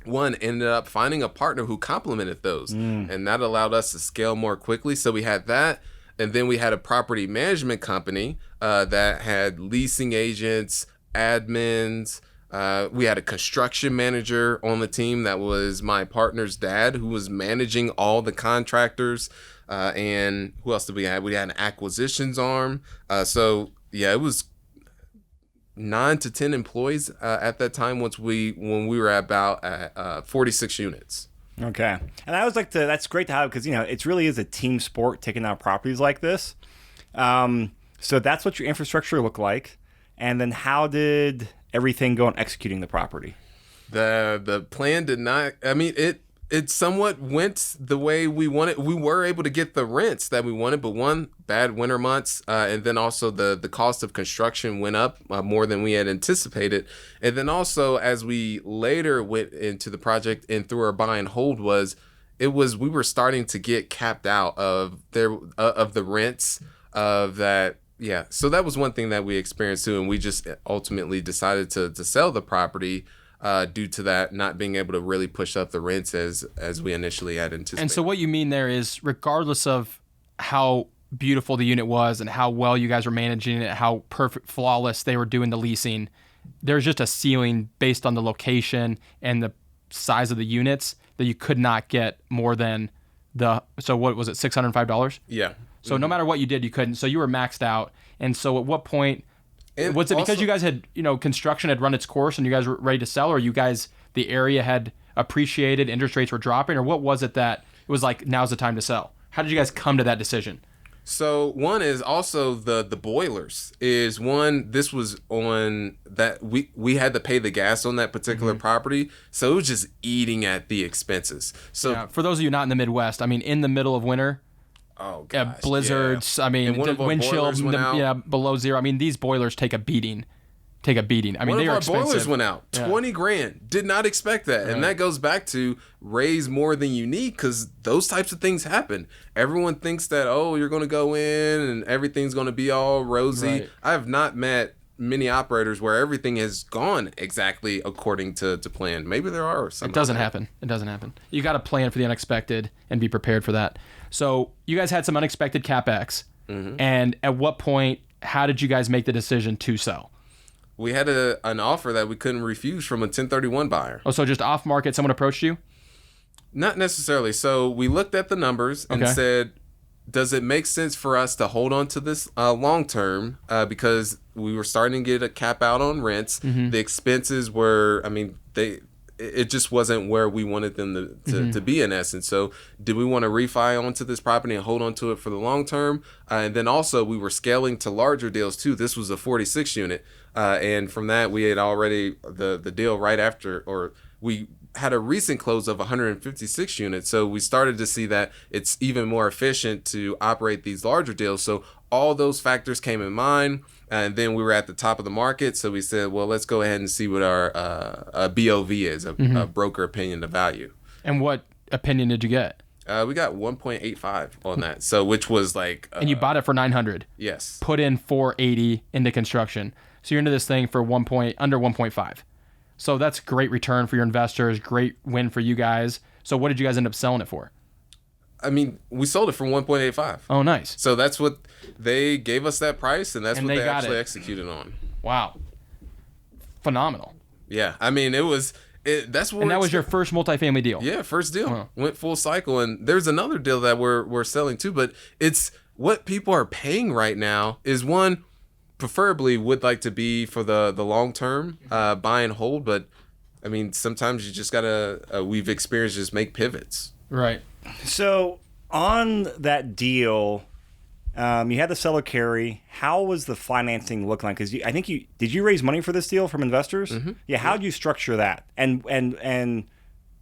one ended up finding a partner who complemented those, and that allowed us to scale more quickly. So we had that. And then we had a property management company that had leasing agents, admins. We had a construction manager on the team that was my partner's dad, who was managing all the contractors. And who else did we have? We had an acquisitions arm. So yeah, it was 9 to 10 employees at that time when we were at about 46 units. Okay. And I was that's great to have, because, it really is a team sport taking out properties like this. So that's what your infrastructure looked like. And then how did everything go on executing the property? The plan did not, it somewhat went the way we wanted. We were able to get the rents that we wanted, but one, bad winter months, and then also the cost of construction went up more than we had anticipated. And then also, as we later went into the project and through our buy and hold, we were starting to get capped out of the rents of that. Yeah, so that was one thing that we experienced too, and we just ultimately decided to sell the property due to that not being able to really push up the rents as we initially had anticipated. And so what you mean there is, regardless of how beautiful the unit was and how well you guys were managing it, how perfect, flawless they were doing the leasing, there's just a ceiling based on the location and the size of the units that you could not get more than so what was it, $605? Yeah. So no matter what you did, you couldn't. So you were maxed out. And so at what point, was it because you guys had, construction had run its course and you guys were ready to sell, or you guys, the area had appreciated, interest rates were dropping, or what was it that it was like, now's the time to sell? How did you guys come to that decision? So one is also the boilers is one. This was on that we had to pay the gas on that particular property, so it was just eating at the expenses. So yeah, for those of you not in the Midwest, in the middle of winter, oh gosh, blizzards, yeah. Wind chill, below zero. These boilers take a beating. One of our boilers went out. Yeah. $20,000. Did not expect that. Right. And that goes back to raise more than you need, because those types of things happen. Everyone thinks that, you're going to go in and everything's going to be all rosy. Right. I have not met many operators where everything has gone exactly according to plan. Maybe there are some. It doesn't happen. You got to plan for the unexpected and be prepared for that. So you guys had some unexpected CapEx. And at what point, how did you guys make the decision to sell? We had an offer that we couldn't refuse from a 1031 buyer. Oh, so just off market, someone approached you? Not necessarily. So we looked at the numbers and said, does it make sense for us to hold on to this long term? Because we were starting to get a cap out on rents. The expenses were, it just wasn't where we wanted them to be, in essence. So did we want to refi onto this property and hold on to it for the long term? And then also we were scaling to larger deals too. This was a 46 unit. And from that, we had already the deal right after, or we had a recent close of 156 units. So we started to see that it's even more efficient to operate these larger deals. So all those factors came in mind. And then we were at the top of the market. So we said, well, let's go ahead and see what our BOV is, a broker opinion of value. And what opinion did you get? We got 1.85 on that. So which was like... and you bought it for 900. Yes. Put in 480 into construction. So you're into this thing for under 1.5. So that's great return for your investors, great win for you guys. So what did you guys end up selling it for? I mean, we sold it for 1.85. Oh, nice. So that's what they gave us, that price, and that's what they actually executed on. Wow. Phenomenal. Yeah. I mean, that's what. And that was your first multifamily deal? Yeah, first deal. Went full cycle. And there's another deal that we're selling too, but it's what people are paying right now is one, preferably would like to be for the long term, buy and hold. But I mean, sometimes you just gotta, we've experienced just make pivots. Right. So on that deal, you had the seller carry. How was the financing looking like? Because did you raise money for this deal from investors? Mm-hmm. Yeah. How did you structure that? And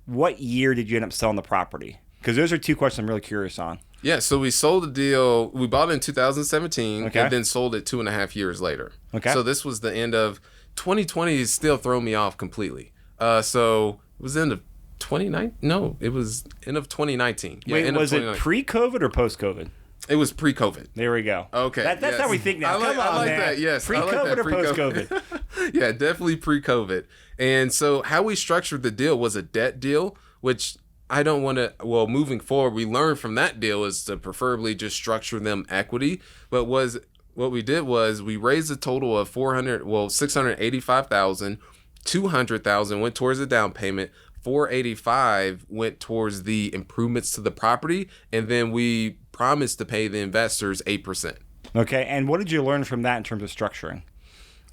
what year did you end up selling the property? Because those are two questions I'm really curious on. Yeah. So we sold the deal. We bought it in 2017 and then sold it 2.5 years later. Okay. So this was the end of 2020. Is still throwing me off completely. So it was the end of 2019? No, it was end of 2019. Yeah, wait, was it pre-COVID or post-COVID? It was pre-COVID. There we go. Okay. That's how we think now. I like that, yes. Pre-COVID or post-COVID? Yeah, definitely pre-COVID. And so how we structured the deal was a debt deal, which I don't want to, moving forward, we learned from that deal is to preferably just structure them equity. But what we did was we raised a total of $685,000, $200,000 went towards the down payment, $485 went towards the improvements to the property, and then we promised to pay the investors 8%. Okay, and what did you learn from that in terms of structuring?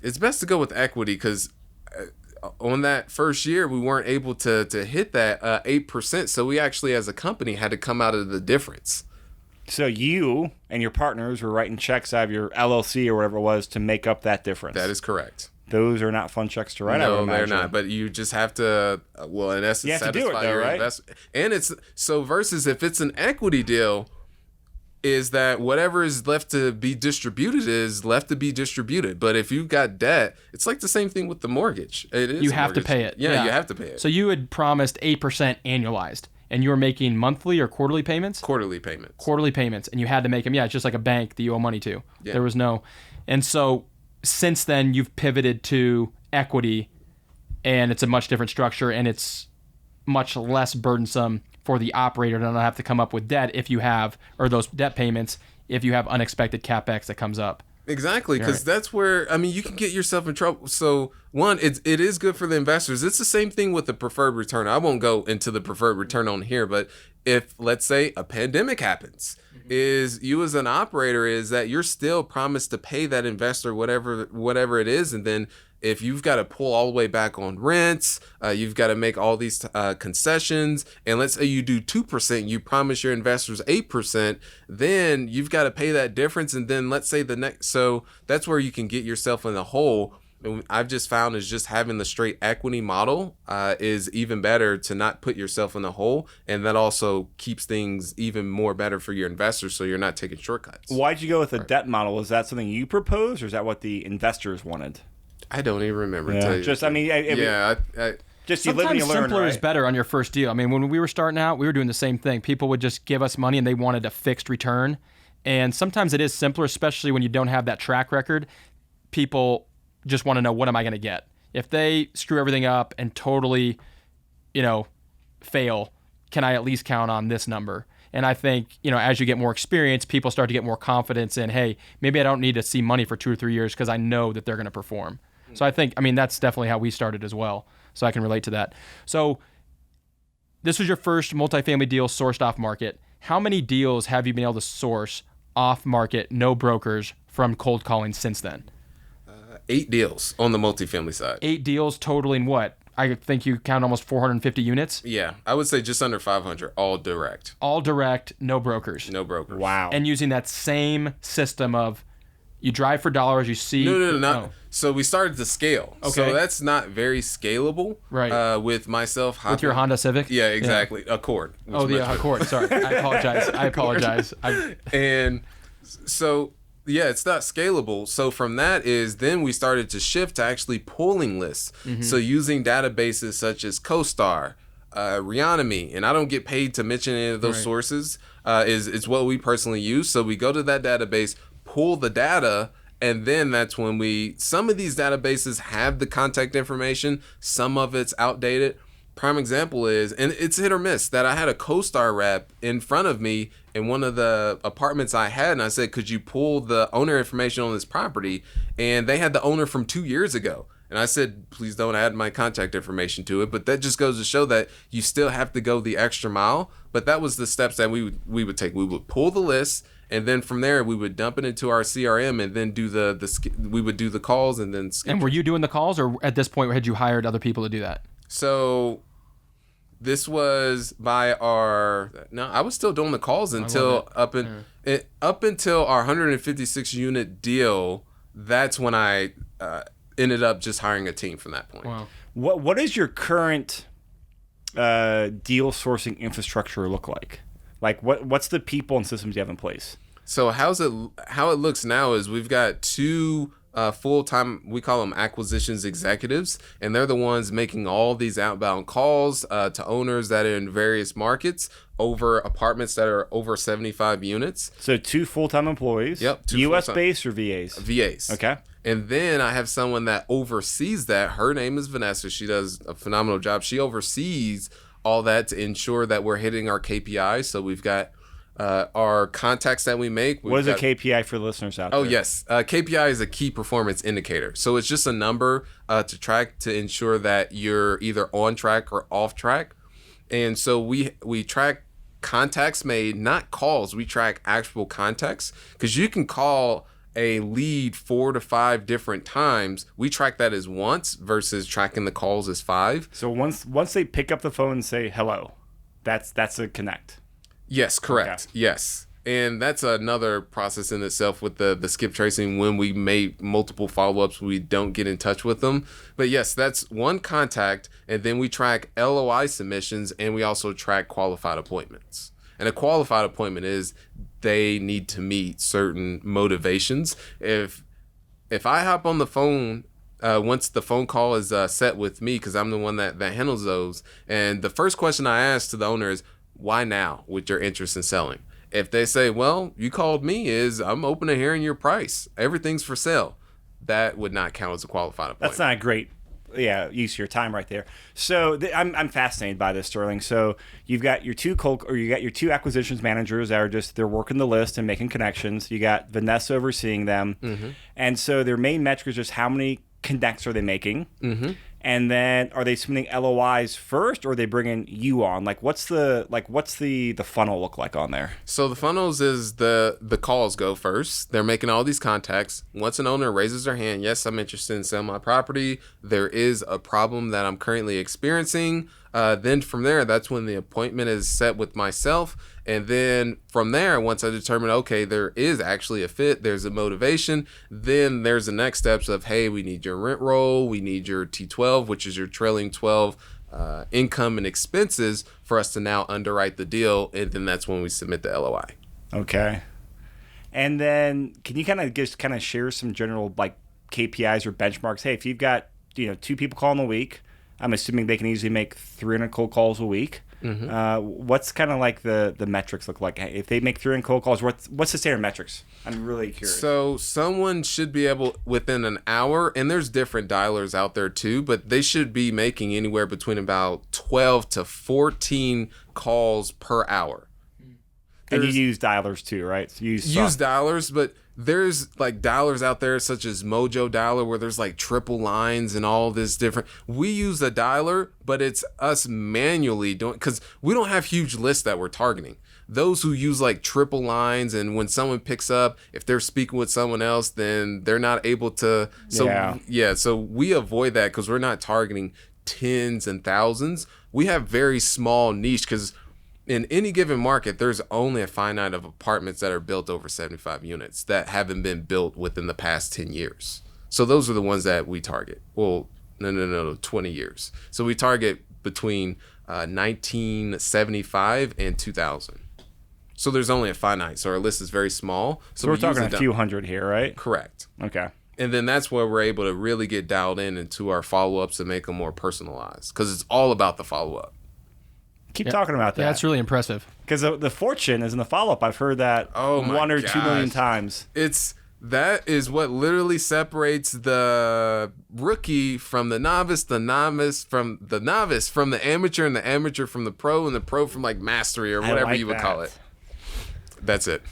It's best to go with equity because on that first year we weren't able to hit that 8%, so we actually as a company had to come out of the difference. So you and your partners were writing checks out of your LLC or whatever it was to make up that difference. That is correct. Those are not fun checks to write. No, they're not. But you just have to, in essence, satisfy your investment. And it's so versus if it's an equity deal, is that whatever is left to be distributed is left to be distributed. But if you've got debt, it's like the same thing with the mortgage. It is. You have to pay it. Yeah, you have to pay it. So you had promised 8% annualized, and you were making monthly or quarterly payments? Quarterly payments. Quarterly payments, and you had to make them. Yeah, it's just like a bank that you owe money to. Yeah. There was no, and so. Since then, you've pivoted to equity, and it's a much different structure, and it's much less burdensome for the operator to not have to come up with debt or those debt payments if you have unexpected CapEx that comes up. Exactly, because that's where, you can get yourself in trouble. So, one, it is good for the investors. It's the same thing with the preferred return. I won't go into the preferred return on here, but if, let's say, a pandemic happens, is you as an operator is that you're still promised to pay that investor whatever it is, and then if you've got to pull all the way back on rents, you've got to make all these concessions, and let's say you do 2%, you promise your investors 8%, then you've got to pay that difference, and then let's say so that's where you can get yourself in the hole. And I've just found is just having the straight equity model is even better to not put yourself in the hole, and that also keeps things even more better for your investors, so you're not taking shortcuts. Why'd you go with a debt model? Is that something you proposed, or is that what the investors wanted? I don't even remember. Yeah. Just you live and you learn. Simpler is better on your first deal. When we were starting out, we were doing the same thing. People would just give us money, and they wanted a fixed return. And sometimes it is simpler, especially when you don't have that track record. People just want to know, what am I going to get? If they screw everything up and totally, fail, can I at least count on this number? And I think, as you get more experience, people start to get more confidence in, hey, maybe I don't need to see money for 2 or 3 years because I know that they're going to perform. So I think, that's definitely how we started as well. So I can relate to that. So this was your first multifamily deal sourced off market. How many deals have you been able to source off market, no brokers, from cold calling since then? 8 deals on the multifamily side. 8 deals totaling what? I think you count almost 450 units. Yeah, I would say just under 500, all direct. All direct, no brokers. No brokers. Wow. And using that same system of you drive for dollars, you see. No. So we started to scale. Okay. So that's not very scalable. Right. With myself. With your Honda Civic? Yeah, exactly. Accord. Oh, the Accord. Sorry. I apologize. And so, yeah, it's not scalable. So from that is then we started to shift to actually pulling lists. Mm-hmm. So using databases such as CoStar, Reonomy, and I don't get paid to mention any of those sources, is what we personally use. So we go to that database, pull the data, and then that's when some of these databases have the contact information, some of it's outdated. Prime example is, and it's hit or miss, that I had a CoStar rep in front of me in one of the apartments I had, and I said, could you pull the owner information on this property? And they had the owner from 2 years ago. And I said, please don't add my contact information to it. But that just goes to show that you still have to go the extra mile. But that was the steps that we would take. We would pull the list, and then from there we would dump it into our CRM, and then we would do the calls and then. And were you doing the calls, or at this point had you hired other people to do that? So this was I was still doing the calls until up until our 156 unit deal. That's when I ended up just hiring a team from that point. Wow. What is your current deal sourcing infrastructure look like? Like what's the people and systems you have in place? So how it looks now is we've got two full-time, we call them acquisitions executives, and they're the ones making all these outbound calls to owners that are in various markets over apartments that are over 75 units. So 2 full-time employees. Yep. US based or VAs? VAs. Okay. And then I have someone that oversees that. Her name is Vanessa. She does a phenomenal job. She oversees all that to ensure that we're hitting our KPIs. So we've got our contacts that we make. What is a KPI for the listeners out there? Oh, yes. KPI is a key performance indicator. So it's just a number to track to ensure that you're either on track or off track. And so we track contacts made, not calls. We track actual contacts, because you can call a lead 4 to 5 different times. We track that as once versus tracking the calls as 5. So once they pick up the phone and say hello, that's a connect. Yes, correct. Okay. Yes. And that's another process in itself with the skip tracing. When we make multiple follow-ups, we don't get in touch with them. But yes, that's one contact. And then we track LOI submissions, and we also track qualified appointments. And a qualified appointment is they need to meet certain motivations. If I hop on the phone, once the phone call is set with me, because I'm the one that handles those, and the first question I ask to the owner is, why now with your interest in selling? If they say, well, you called me, I'm open to hearing your price, everything's for sale, that would not count as a qualified appointment. That's not a great use of your time right there. So I'm fascinated by this, Sterling. So you've got your two acquisitions managers that are they're working the list and making connections. You got Vanessa overseeing them. Mm-hmm. And so their main metric is just how many connects are they making? Mm-hmm. And then are they submitting LOIs first, or are they bringing you on? What's the funnel look like on there? So the funnels is the calls go first. They're making all these contacts. Once an owner raises their hand, yes, I'm interested in selling my property. There is a problem that I'm currently experiencing. Then from there, that's when the appointment is set with myself. And then from there, once I determine, okay, there is actually a fit, there's a motivation, then there's the next steps of, hey, we need your rent roll, we need your T12, which is your trailing 12 income and expenses for us to now underwrite the deal. And then that's when we submit the LOI. Okay. And then can you kind of share some general KPIs or benchmarks? Hey, if you've got 2 people calling a week, I'm assuming they can easily make 300 cold calls a week. Mm-hmm. What's kind of the metrics look like? If they make 300 cold calls, what's the standard metrics? I'm really curious. So someone should be able, within an hour, and there's different dialers out there too, but they should be making anywhere between about 12 to 14 calls per hour. And you use dialers too, right? So use dialers, but there's dialers out there such as Mojo Dialer where there's triple lines and all this different. We use a dialer, but it's us manually doing, because we don't have huge lists that we're targeting. Those who use triple lines, and when someone picks up, if they're speaking with someone else, then they're not able to. So so we avoid that because we're not targeting tens and thousands. We have very small niche because in any given market, there's only a finite of apartments that are built over 75 units that haven't been built within the past 10 years. So those are the ones that we target. Well, no, 20 years. So we target between 1975 and 2000. So there's only a finite. So our list is very small. So we're talking a few hundred here, right? Correct. Okay. And then that's where we're able to really get dialed into our follow-ups and make them more personalized because it's all about the follow-up. Keep talking about that. Yeah, that's really impressive. Because the fortune is in the follow-up. I've heard that 1 or 2 million times. That is what literally separates the rookie from the novice, the novice from the amateur, and the amateur from the pro, and the pro from like mastery or whatever you would call it. That's it.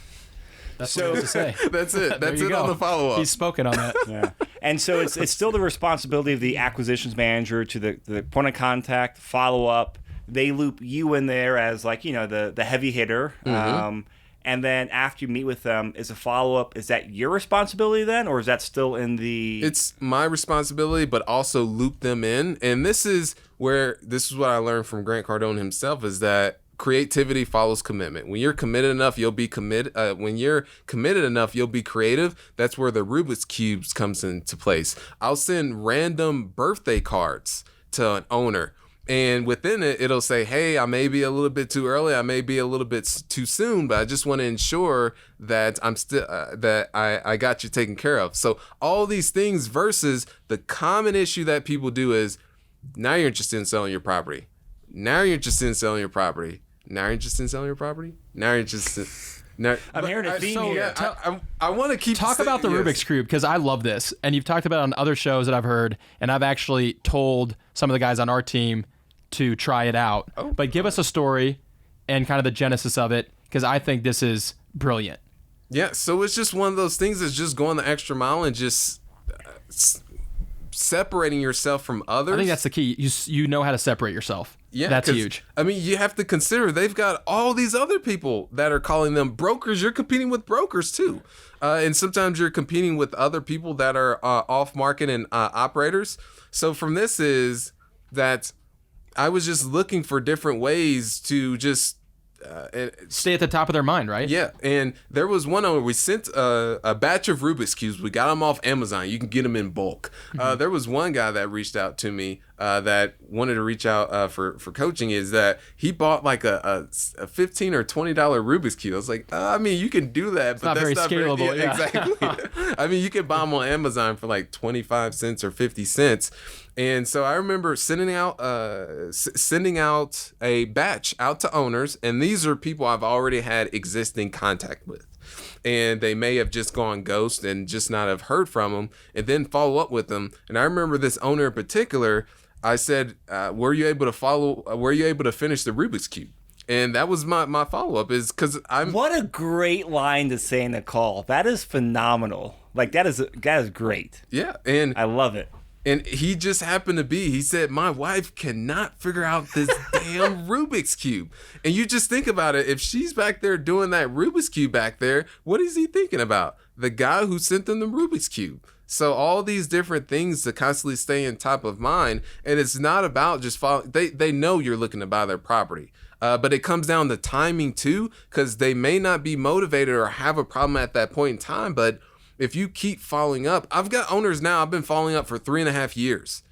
That's what I was to say. That's it. That's it on the follow-up. He's spoken on that. Yeah. And so it's still the responsibility of the acquisitions manager to the point of contact, follow-up. They loop you in there as like, the heavy hitter. Mm-hmm. And then after you meet with them, is a follow-up, is that your responsibility then? Or is that still in the... It's my responsibility, but also loop them in. And this is what I learned from Grant Cardone himself, is that creativity follows commitment. When you're committed enough, you'll be committed. When you're committed enough, you'll be creative. That's where the Rubik's Cubes comes into place. I'll send random birthday cards to an owner. And within it, it'll say, hey, I may be a little bit too early. I may be a little bit too soon, but I just want to ensure that I'm still that I got you taken care of. So all these things versus the common issue that people do is now you're interested in selling your property. Now you're interested in selling your property. Now you're interested in selling your property. Now you're interested. I'm hearing a theme here. I want to talk about the Rubik's Cube because I love this, and you've talked about it on other shows that I've heard, and I've actually told some of the guys on our team to try it out. But give us a story and kind of the genesis of it, because I think this is brilliant. Yeah, so it's just one of those things that's just going the extra mile and just separating yourself from others. I think that's the key. You know how to separate yourself. Yeah, that's huge. I mean, you have to consider they've got all these other people that are calling them brokers. You're competing with brokers too. And sometimes you're competing with other people that are off-market and operators. So from this is that I was just looking for different ways to just stay at the top of their mind, right? Yeah, and there was one owner. We sent a batch of Rubik's Cubes. We got them off Amazon. You can get them in bulk. Mm-hmm. There was one guy that reached out to me that wanted to reach out for coaching. Is that he bought like a $15 or $20 Rubik's Cube. I was like, I mean, you can do that, but that's not very scalable. Yeah, exactly. I mean, you can buy them on Amazon for like 25 cents or 50 cents. And so I remember sending out a batch out to owners, and these are people I've already had existing contact with, and they may have just gone ghost and just not have heard from them, and then follow up with them. And I remember this owner in particular. I said, "Were you able to finish the Rubik's Cube?" And that was my follow up, is because I'm. What a great line to say in a call. That is phenomenal. Like that is great. Yeah, and I love it. And he just happened to be, he said, my wife cannot figure out this damn Rubik's Cube. And you just think about it. If she's back there doing that Rubik's Cube back there, what is he thinking about? The guy who sent them the Rubik's Cube. So all these different things to constantly stay in top of mind. And it's not about just following. They know you're looking to buy their property. But it comes down to timing too, because they may not be motivated or have a problem at that point in time. But if you keep following up, I've got owners now, I've been following up for 3.5 years.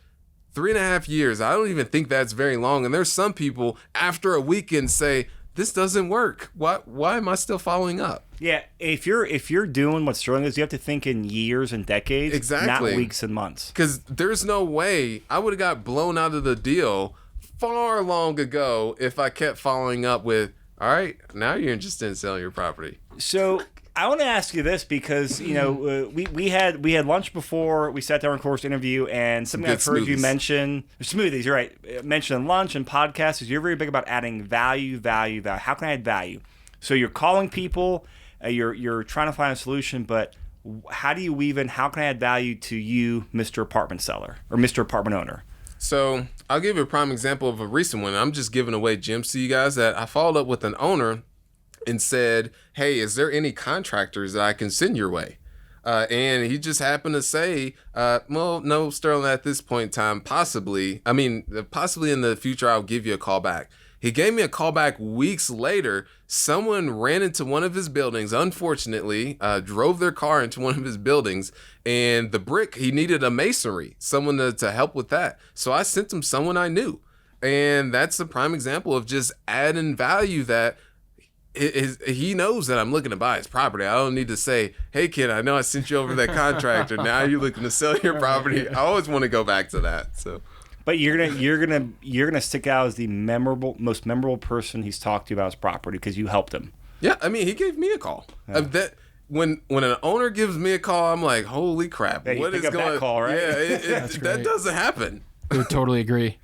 3.5 years. I don't even think that's very long. And there's some people after a weekend say, this doesn't work. Why am I still following up? Yeah, if you're doing what Sterling is, you have to think in years and decades, exactly, not weeks and months. Because there's no way I would have got blown out of the deal far long ago if I kept following up with, all right, now you're interested in selling your property. So I want to ask you this because we had lunch before we sat down and course interview, and something I've heard you mention smoothies. You're right. Mention lunch and podcasts is you're very big about adding value. How can I add value? So you're calling people, you're trying to find a solution, but how do you weave in? How can I add value to you, Mr. Apartment Seller or Mr. Apartment Owner? So I'll give you a prime example of a recent one. I'm just giving away gems to you guys that I followed up with an owner and said, hey, is there any contractors that I can send your way? And he just happened to say, well, no, Sterling, at this point in time, possibly in the future, I'll give you a call back. He gave me a call back weeks later. Someone ran into one of his buildings, unfortunately, drove their car into one of his buildings, and the brick, he needed a masonry, someone to help with that. So I sent him someone I knew. And that's a prime example of just adding value that he knows that I'm looking to buy his property. I don't need to say, hey kid, I know I sent you over that contractor. Now you're looking to sell your property. I always want to go back to that. So, but you're gonna stick out as the most memorable person he's talked to about his property because you helped him. Yeah, I mean, he gave me a call. That when an owner gives me a call, I'm like, holy crap, what is going? That call, right? Yeah, that doesn't happen. I would totally agree.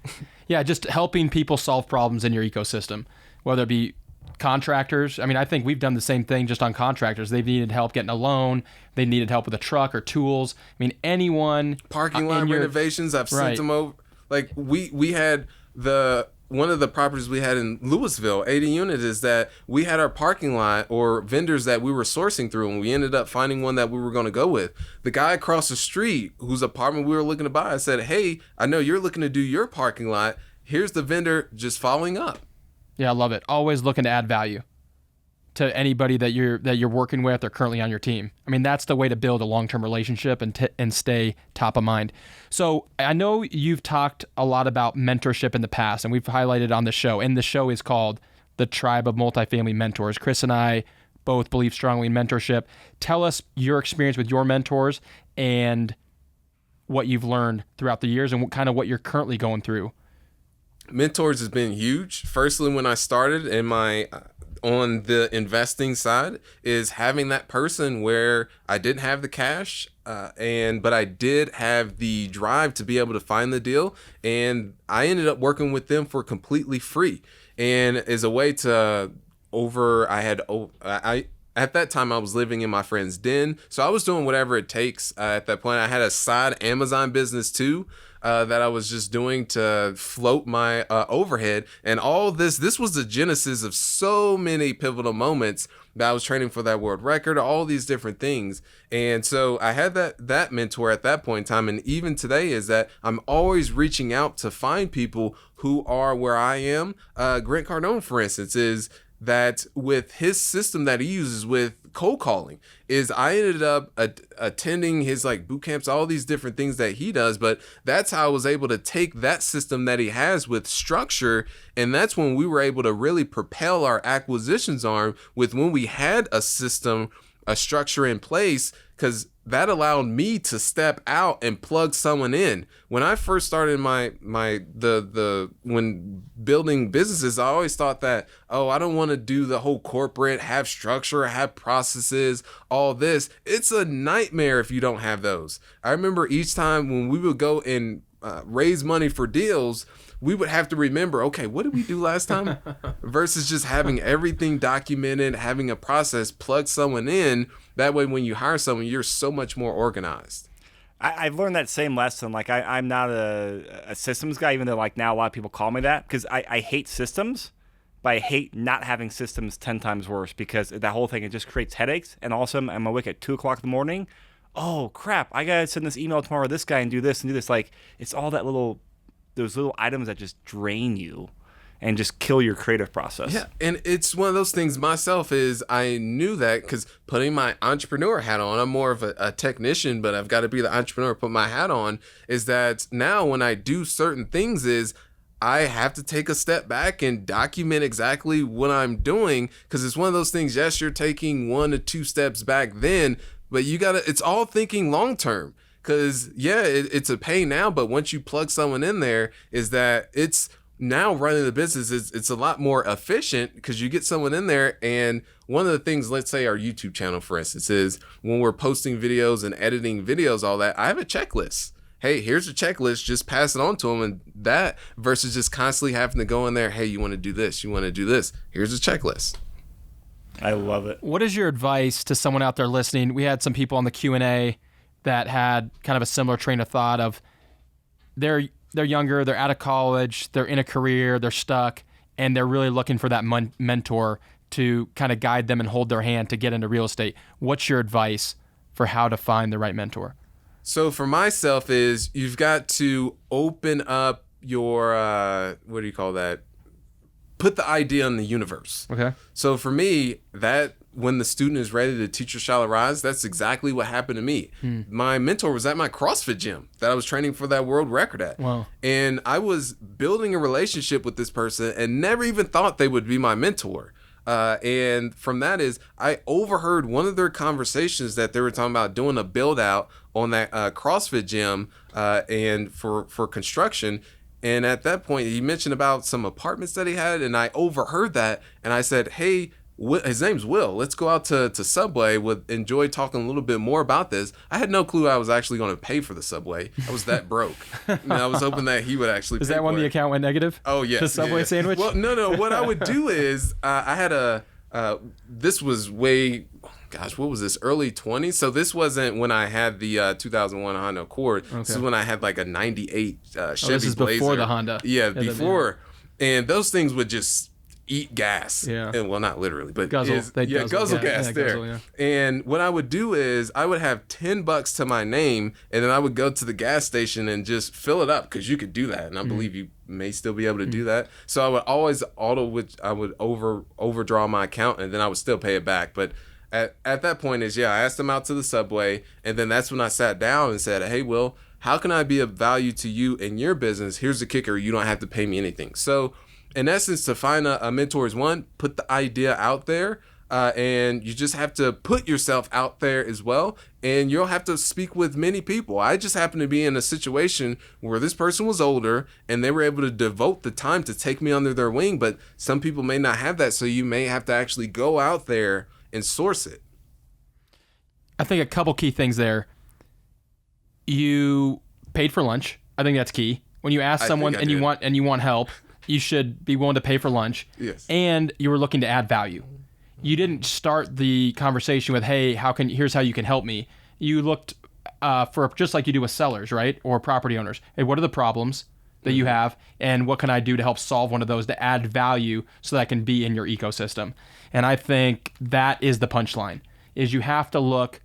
Yeah, just helping people solve problems in your ecosystem, whether it be contractors. I mean, I think we've done the same thing just on contractors. They've needed help getting a loan. They needed help with a truck or tools. I mean, anyone. Parking lot renovations, I've sent them over. Like we had one of the properties we had in Louisville, 80 units, is that we had our parking lot or vendors that we were sourcing through, and we ended up finding one that we were going to go with. The guy across the street whose apartment we were looking to buy, I said, hey, I know you're looking to do your parking lot. Here's the vendor, just following up. Yeah, I love it. Always looking to add value to anybody that you're working with or currently on your team. I mean, that's the way to build a long-term relationship and stay top of mind. So I know you've talked a lot about mentorship in the past, and we've highlighted on the show, and the show is called The Tribe of Multifamily Mentors. Chris and I both believe strongly in mentorship. Tell us your experience with your mentors and what you've learned throughout the years and what you're currently going through. Mentors has been huge. Firstly, when I started in my on the investing side, is having that person where I didn't have the cash, but I did have the drive to be able to find the deal, and I ended up working with them for completely free. And as a way to at that time I was living in my friend's den, so I was doing whatever it takes. At that point, I had a side Amazon business too. That I was just doing to float my overhead, and all this was the genesis of so many pivotal moments that I was training for that world record, all these different things. And so I had that mentor at that point in time, and even today is that I'm always reaching out to find people who are where I am. Grant Cardone, for instance, is that with his system that he uses with cold calling, is I ended up attending his boot camps, all these different things that he does. But that's how I was able to take that system that he has with structure. And that's when we were able to really propel our acquisitions arm with when we had a system, a structure in place, because that allowed me to step out and plug someone in. When I first started when building businesses, I always thought that, I don't want to do the whole corporate, have structure, have processes, all this. It's a nightmare if you don't have those. I remember each time when we would go and raise money for deals, we would have to remember, okay, what did we do last time? Versus just having everything documented, having a process, plug someone in. That way, when you hire someone, you're so much more organized. I've learned that same lesson. I'm not a systems guy, even though now a lot of people call me that, because I hate systems, but I hate not having systems 10 times worse, because that whole thing, it just creates headaches. And all of a sudden, I'm awake at 2 o'clock in the morning. Oh, crap, I got to send this email tomorrow to this guy and do this and do this. It's all those little items that just drain you and just kill your creative process. Yeah, and it's one of those things myself is I knew that because putting my entrepreneur hat on, I'm more of a technician, but I've got to be the entrepreneur, put my hat on, is that now when I do certain things is I have to take a step back and document exactly what I'm doing, because it's one of those things, yes, you're taking 1 to 2 steps back then, but it's all thinking long-term. Because, it's a pay now, but once you plug someone in there, is that it's now running the business, it's a lot more efficient because you get someone in there. And one of the things, let's say our YouTube channel, for instance, is when we're posting videos and editing videos, all that, I have a checklist. Hey, here's a checklist, just pass it on to them. And that versus just constantly having to go in there, hey, you want to do this, you want to do this, here's a checklist. I love it. What is your advice to someone out there listening? We had some people on the Q&A that had kind of a similar train of thought of they're younger, they're out of college, they're in a career, they're stuck, and they're really looking for that mentor to kind of guide them and hold their hand to get into real estate. What's your advice for how to find the right mentor? So for myself is you've got to open up your, what do you call that? Put the idea in the universe. Okay. So for me, that when the student is ready, the teacher shall arise. That's exactly what happened to me. My mentor was at my CrossFit gym that I was training for that world record at. Wow. And I was building a relationship with this person and never even thought they would be my mentor. And from that is I overheard one of their conversations that they were talking about doing a build out on that CrossFit gym and for construction. And at that point, he mentioned about some apartments that he had, and I overheard that, and I said, "Hey, his name's Will. Let's go out to Subway. Would enjoy talking a little bit more about this." I had no clue I was actually going to pay for the Subway. I was that broke. And I was hoping that he would actually. Is pay that when for the it. account went negative? Oh yes, The Subway sandwich. Well, no. What I would do is I had a. This was way. Gosh, what was this? Early 20s. So this wasn't when I had the 2001 Honda Accord. Okay. This is when I had like a 98 Chevy this is Blazer. before the Honda. Yeah, before. And those things would just eat gas. Yeah. And, well, not literally, but Guzzle. guzzle gas Yeah, there. guzzle, yeah. And what I would do is I would have $10 to my name, and then I would go to the gas station and just fill it up because you could do that, and I believe you may still be able to do that. So I would always overdraw my account, and then I would still pay it back, but. At that point I asked him out to the Subway, and then that's when I sat down and said, "Hey, Will, how can I be of value to you in your business? Here's the kicker. You don't have to pay me anything." So in essence, to find a mentor is one, put the idea out there, and you just have to put yourself out there as well, and you'll have to speak with many people. I just happened to be in a situation where this person was older, and they were able to devote the time to take me under their wing, but some people may not have that, so you may have to actually go out there and source it. I think a couple key things there. You paid for lunch. I think that's key. When you ask someone and you want help, you should be willing to pay for lunch. Yes. And you were looking to add value. You didn't start the conversation with, "Hey, here's how you can help me." You looked for, just like you do with sellers, right? Or property owners. Hey, what are the problems that you have, and what can I do to help solve one of those to add value so that can be in your ecosystem? And I think that is the punchline, is you have to look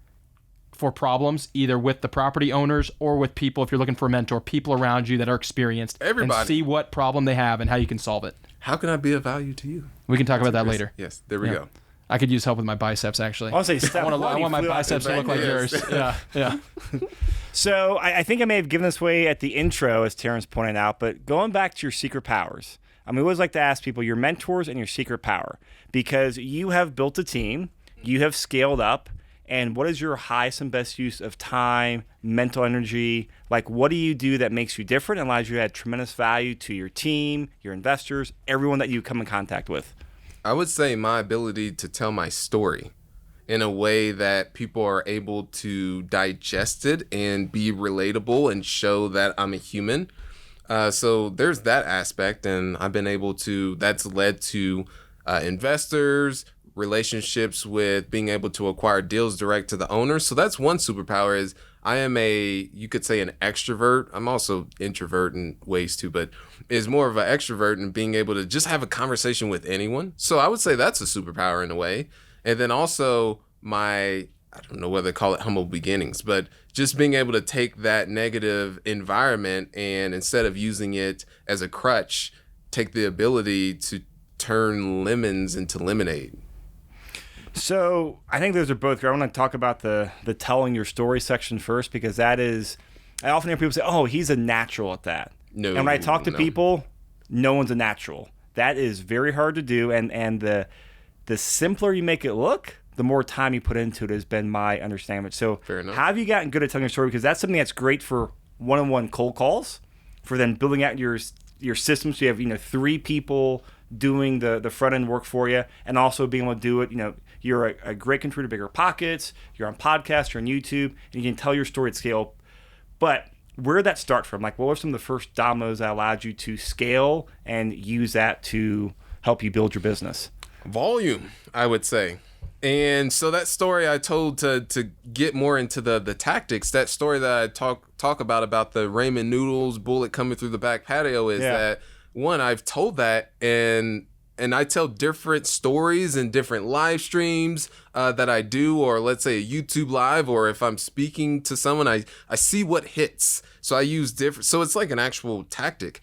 for problems either with the property owners or with people, if you're looking for a mentor, people around you that are experienced. Everybody. And see what problem they have and how you can solve it. How can I be of value to you? We can talk about that later. Yes, there we go. I could use help with my biceps, actually. I want to say step I want one, my you flew out biceps there, to look right? like yours. Yeah. So I think I may have given this away at the intro, as Terrence pointed out, but going back to your secret powers, we always like to ask people your mentors and your secret power, because you have built a team, you have scaled up, and what is your highest and best use of time, mental energy? Like, what do you do that makes you different and allows you to add tremendous value to your team, your investors, everyone that you come in contact with? I would say my ability to tell my story in a way that people are able to digest it and be relatable and show that I'm a human. So there's that aspect, and I've been able to, that's led to investors, relationships with being able to acquire deals direct to the owner. So that's one superpower. Is I am you could say an extrovert. I'm also introvert in ways too, but is more of an extrovert and being able to just have a conversation with anyone. So I would say that's a superpower in a way. And then also I don't know whether to call it humble beginnings, but just being able to take that negative environment and instead of using it as a crutch, take the ability to turn lemons into lemonade. So I think those are both great. I want to talk about the telling your story section first, because that is, I often hear people say, "Oh, he's a natural at that." No. And when I talk to people, no one's a natural. That is very hard to do, and the simpler you make it look, the more time you put into it, has been my understanding. So Fair enough. how have you gotten good at telling your story? Because that's something that's great for one-on-one cold calls, for then building out your systems. So you have 3 people doing the front end work for you, and also being able to do it. You're a great contributor to BiggerPockets. You're on podcasts. You're on YouTube, and you can tell your story at scale. But where did that start from? Like, what were some of the first dominoes that allowed you to scale and use that to help you build your business? Volume, I would say. And so that story I told to get more into the tactics, that story that I talk about the ramen noodles bullet coming through the back patio is that, one, I've told that, and and I tell different stories and different live streams that I do, or let's say a YouTube live, or if I'm speaking to someone, I see what hits. So I use different, so it's like an actual tactic.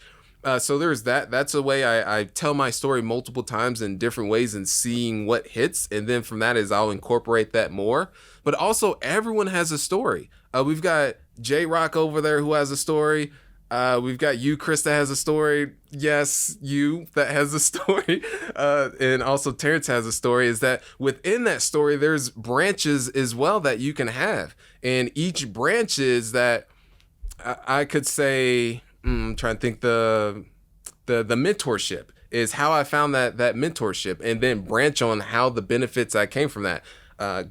So there's that. That's a way I tell my story multiple times in different ways and seeing what hits. And then from that is I'll incorporate that more. But also everyone has a story. We've got J-Rock over there who has a story. We've got you, Chris, that has a story. Yes, you that has a story. And also Terrence has a story. Is that within that story, there's branches as well that you can have. And each branch is that I could say, I'm trying to think the mentorship is how I found that mentorship, and then branch on how the benefits that came from that.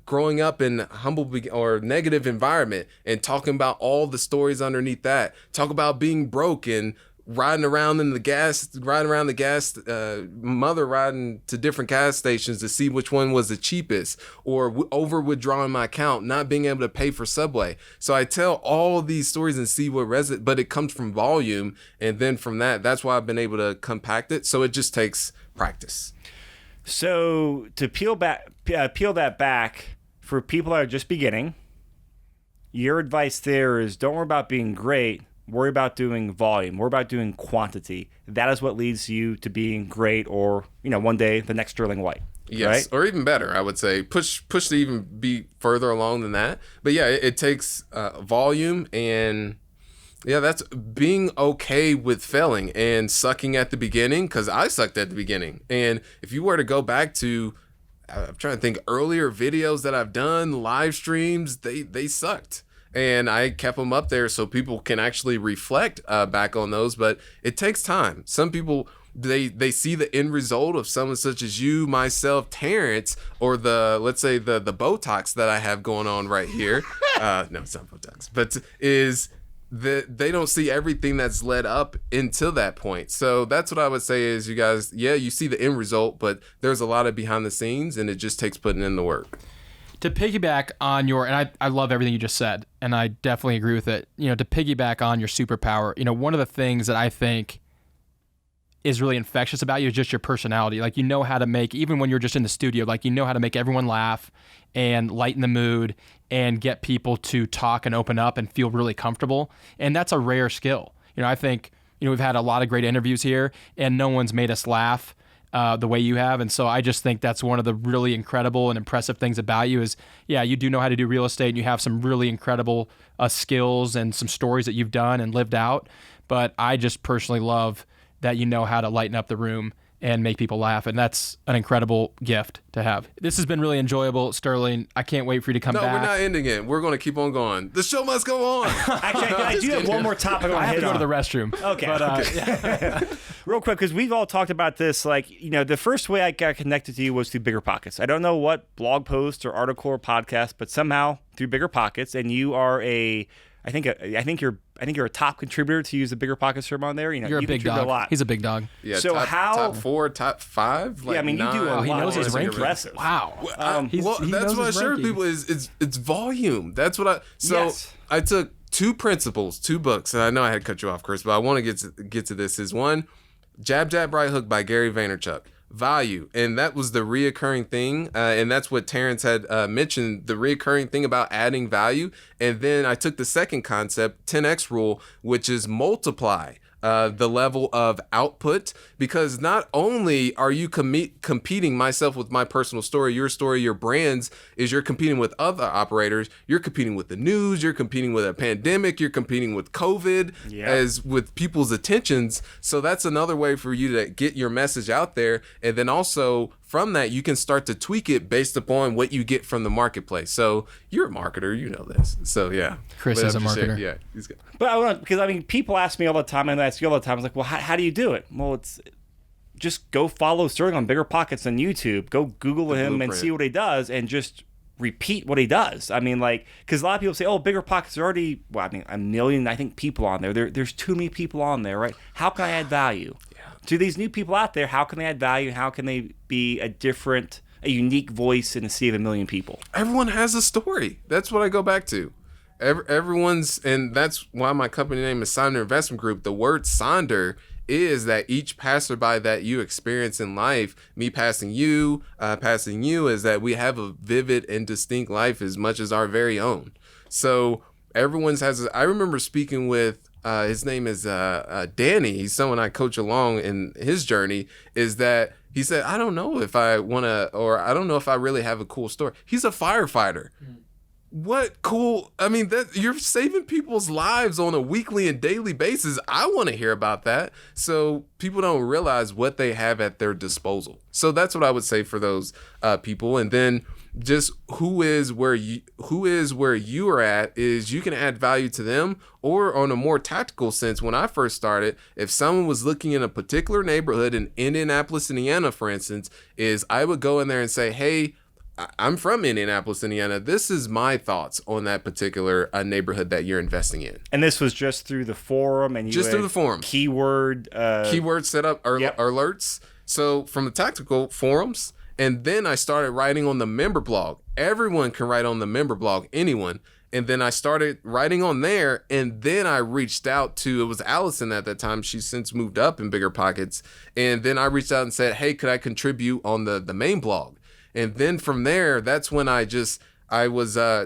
Growing up in humble or negative environment and talking about all the stories underneath that. Talk about being broke and riding around the gas, mother riding to different gas stations to see which one was the cheapest, or over withdrawing my account, not being able to pay for Subway. So I tell all of these stories and see what resonates, but it comes from volume. And then from that's why I've been able to compact it. So it just takes practice. So to peel that back for people that are just beginning, your advice there is don't worry about being great. Worry about doing volume. Worry about doing quantity. That is what leads you to being great, or one day the next Sterling White. Yes, right? Or even better, I would say push to even be further along than that. But yeah, it takes volume, and yeah, that's being okay with failing and sucking at the beginning, because I sucked at the beginning. And if you were to go back to, I'm trying to think, earlier videos that I've done, live streams, they sucked. And I kept them up there so people can actually reflect back on those. But it takes time. Some people, they see the end result of someone such as you, myself, Terrence, or let's say the Botox that I have going on right here. No, it's not Botox, but they don't see everything that's led up until that point. So that's what I would say is, you guys, you see the end result, but there's a lot of behind the scenes, and it just takes putting in the work. To piggyback on and I love everything you just said, and I definitely agree with it. To piggyback on your superpower, one of the things that I think is really infectious about you is just your personality. Like, how to make, even when you're just in the studio, like, how to make everyone laugh and lighten the mood and get people to talk and open up and feel really comfortable. And that's a rare skill. I think, we've had a lot of great interviews here, and no one's made us laugh the way you have. And so I just think that's one of the really incredible and impressive things about you is, you do know how to do real estate, and you have some really incredible skills and some stories that you've done and lived out. But I just personally love that you know how to lighten up the room and make people laugh. And that's an incredible gift to have. This has been really enjoyable, Sterling. I can't wait for you to come back. No, we're not ending it. We're going to keep on going. The show must go on. Actually, I do have one more topic I want to hit on. I have to go to the restroom. Okay. But, Real quick, because we've all talked about this. Like, the first way I got connected to you was through BiggerPockets. I don't know what blog post or article or podcast, but somehow through BiggerPockets, and you are I think you're a top contributor to use the BiggerPockets term on there. You're a big dog. A lot. He's a big dog. Yeah. So top 4, top 5? Like you do a lot. He knows his ranking. Impressive. Wow. That's what I share with people is it's volume. That's what I. So yes. I took 2 principles, 2 books, and I know I had to cut you off, Chris, but I want to get to this. Is one, Jab Jab Right Hook by Gary Vaynerchuk. Value, and that was the reoccurring thing, and that's what Terrence had mentioned, the reoccurring thing about adding value. And then I took the second concept, 10x rule, which is multiply the level of output, because not only are you competing, myself with my personal story, your brands, is you're competing with other operators, you're competing with the news, you're competing with a pandemic, you're competing with COVID, as with people's attentions. So that's another way for you to get your message out there. And then also from that, you can start to tweak it based upon what you get from the marketplace. So you're a marketer, you know this. So yeah. Chris is a marketer. Yeah, he's good. But I want, because people ask me all the time, and I ask you all the time. I was like, well, how do you do it? Well, it's just go follow Sterling on BiggerPockets on YouTube. Go Google him and see what he does, and just repeat what he does. I mean, like, because a lot of people say, oh, BiggerPockets are already, a million, I think, people on there. There's too many people on there, right? How can I add value? To these new people out there, how can they add value? How can they be a unique voice in a sea of a million people? Everyone has a story. That's what I go back to. Everyone's, and that's why my company name is Sonder Investment Group. The word Sonder is that each passerby that you experience in life, me passing you, is that we have a vivid and distinct life as much as our very own. So everyone's has. I remember speaking with his name is Danny. He's someone I coach along in his journey. Is that he said, I don't know if I want to, or I don't know if I really have a cool story. He's a firefighter. What cool. I mean, that you're saving people's lives on a weekly and daily basis. I want to hear about that. So people don't realize what they have at their disposal. So that's what I would say for those people. And then just who is where you are at is you can add value to them. Or on a more tactical sense, when I first started, if someone was looking in a particular neighborhood in Indianapolis, Indiana, for instance, is I would go in there and say, hey, I'm from Indianapolis, Indiana. This is my thoughts on that particular neighborhood that you're investing in. And this was just through the forum, and just through the forum. Keyword setup alerts. So from the tactical forums, and then I started writing on the member blog. Everyone can write on the member blog, anyone. And then I started writing on there, and then I reached out to, it was Allison at that time. She's since moved up in BiggerPockets. And then I reached out and said, hey, could I contribute on the main blog? And then from there, that's when I was I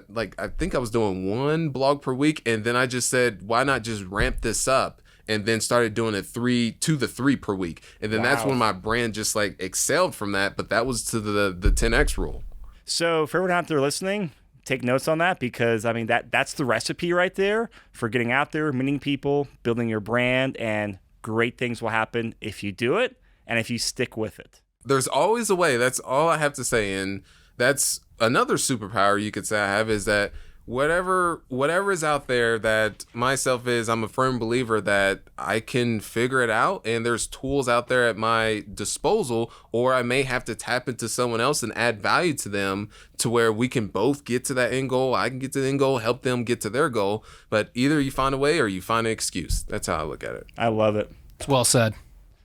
think I was doing one blog per week. And then I just said, why not just ramp this up? And then started doing it 3 to 3 per week. And then that's when my brand just like excelled from that. But that was to the 10X rule. So for everyone out there listening, take notes on that, because I mean, that's the recipe right there for getting out there, meeting people, building your brand, and great things will happen if you do it and if you stick with it. There's always a way. That's all I have to say. And that's another superpower you could say I have, is that whatever is out there, that myself is, I'm a firm believer that I can figure it out, and there's tools out there at my disposal, or I may have to tap into someone else and add value to them to where we can both get to that end goal. I can get to the end goal, help them get to their goal, but either you find a way or you find an excuse. That's how I look at it. I love it. It's well said.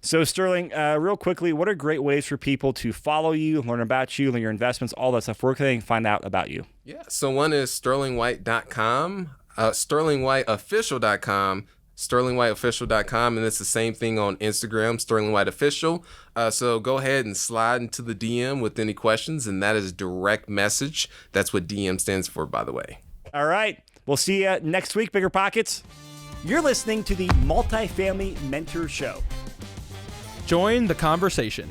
So Sterling, real quickly, what are great ways for people to follow you, learn about you, learn your investments, all that stuff? Where can they find out about you? Yeah, so one is sterlingwhite.com, sterlingwhiteofficial.com, sterlingwhiteofficial.com, and it's the same thing on Instagram, sterlingwhiteofficial. So go ahead and slide into the DM with any questions, and that is direct message. That's what DM stands for, by the way. All right. We'll see you next week, BiggerPockets. You're listening to the Multifamily Mentor Show. Join the conversation.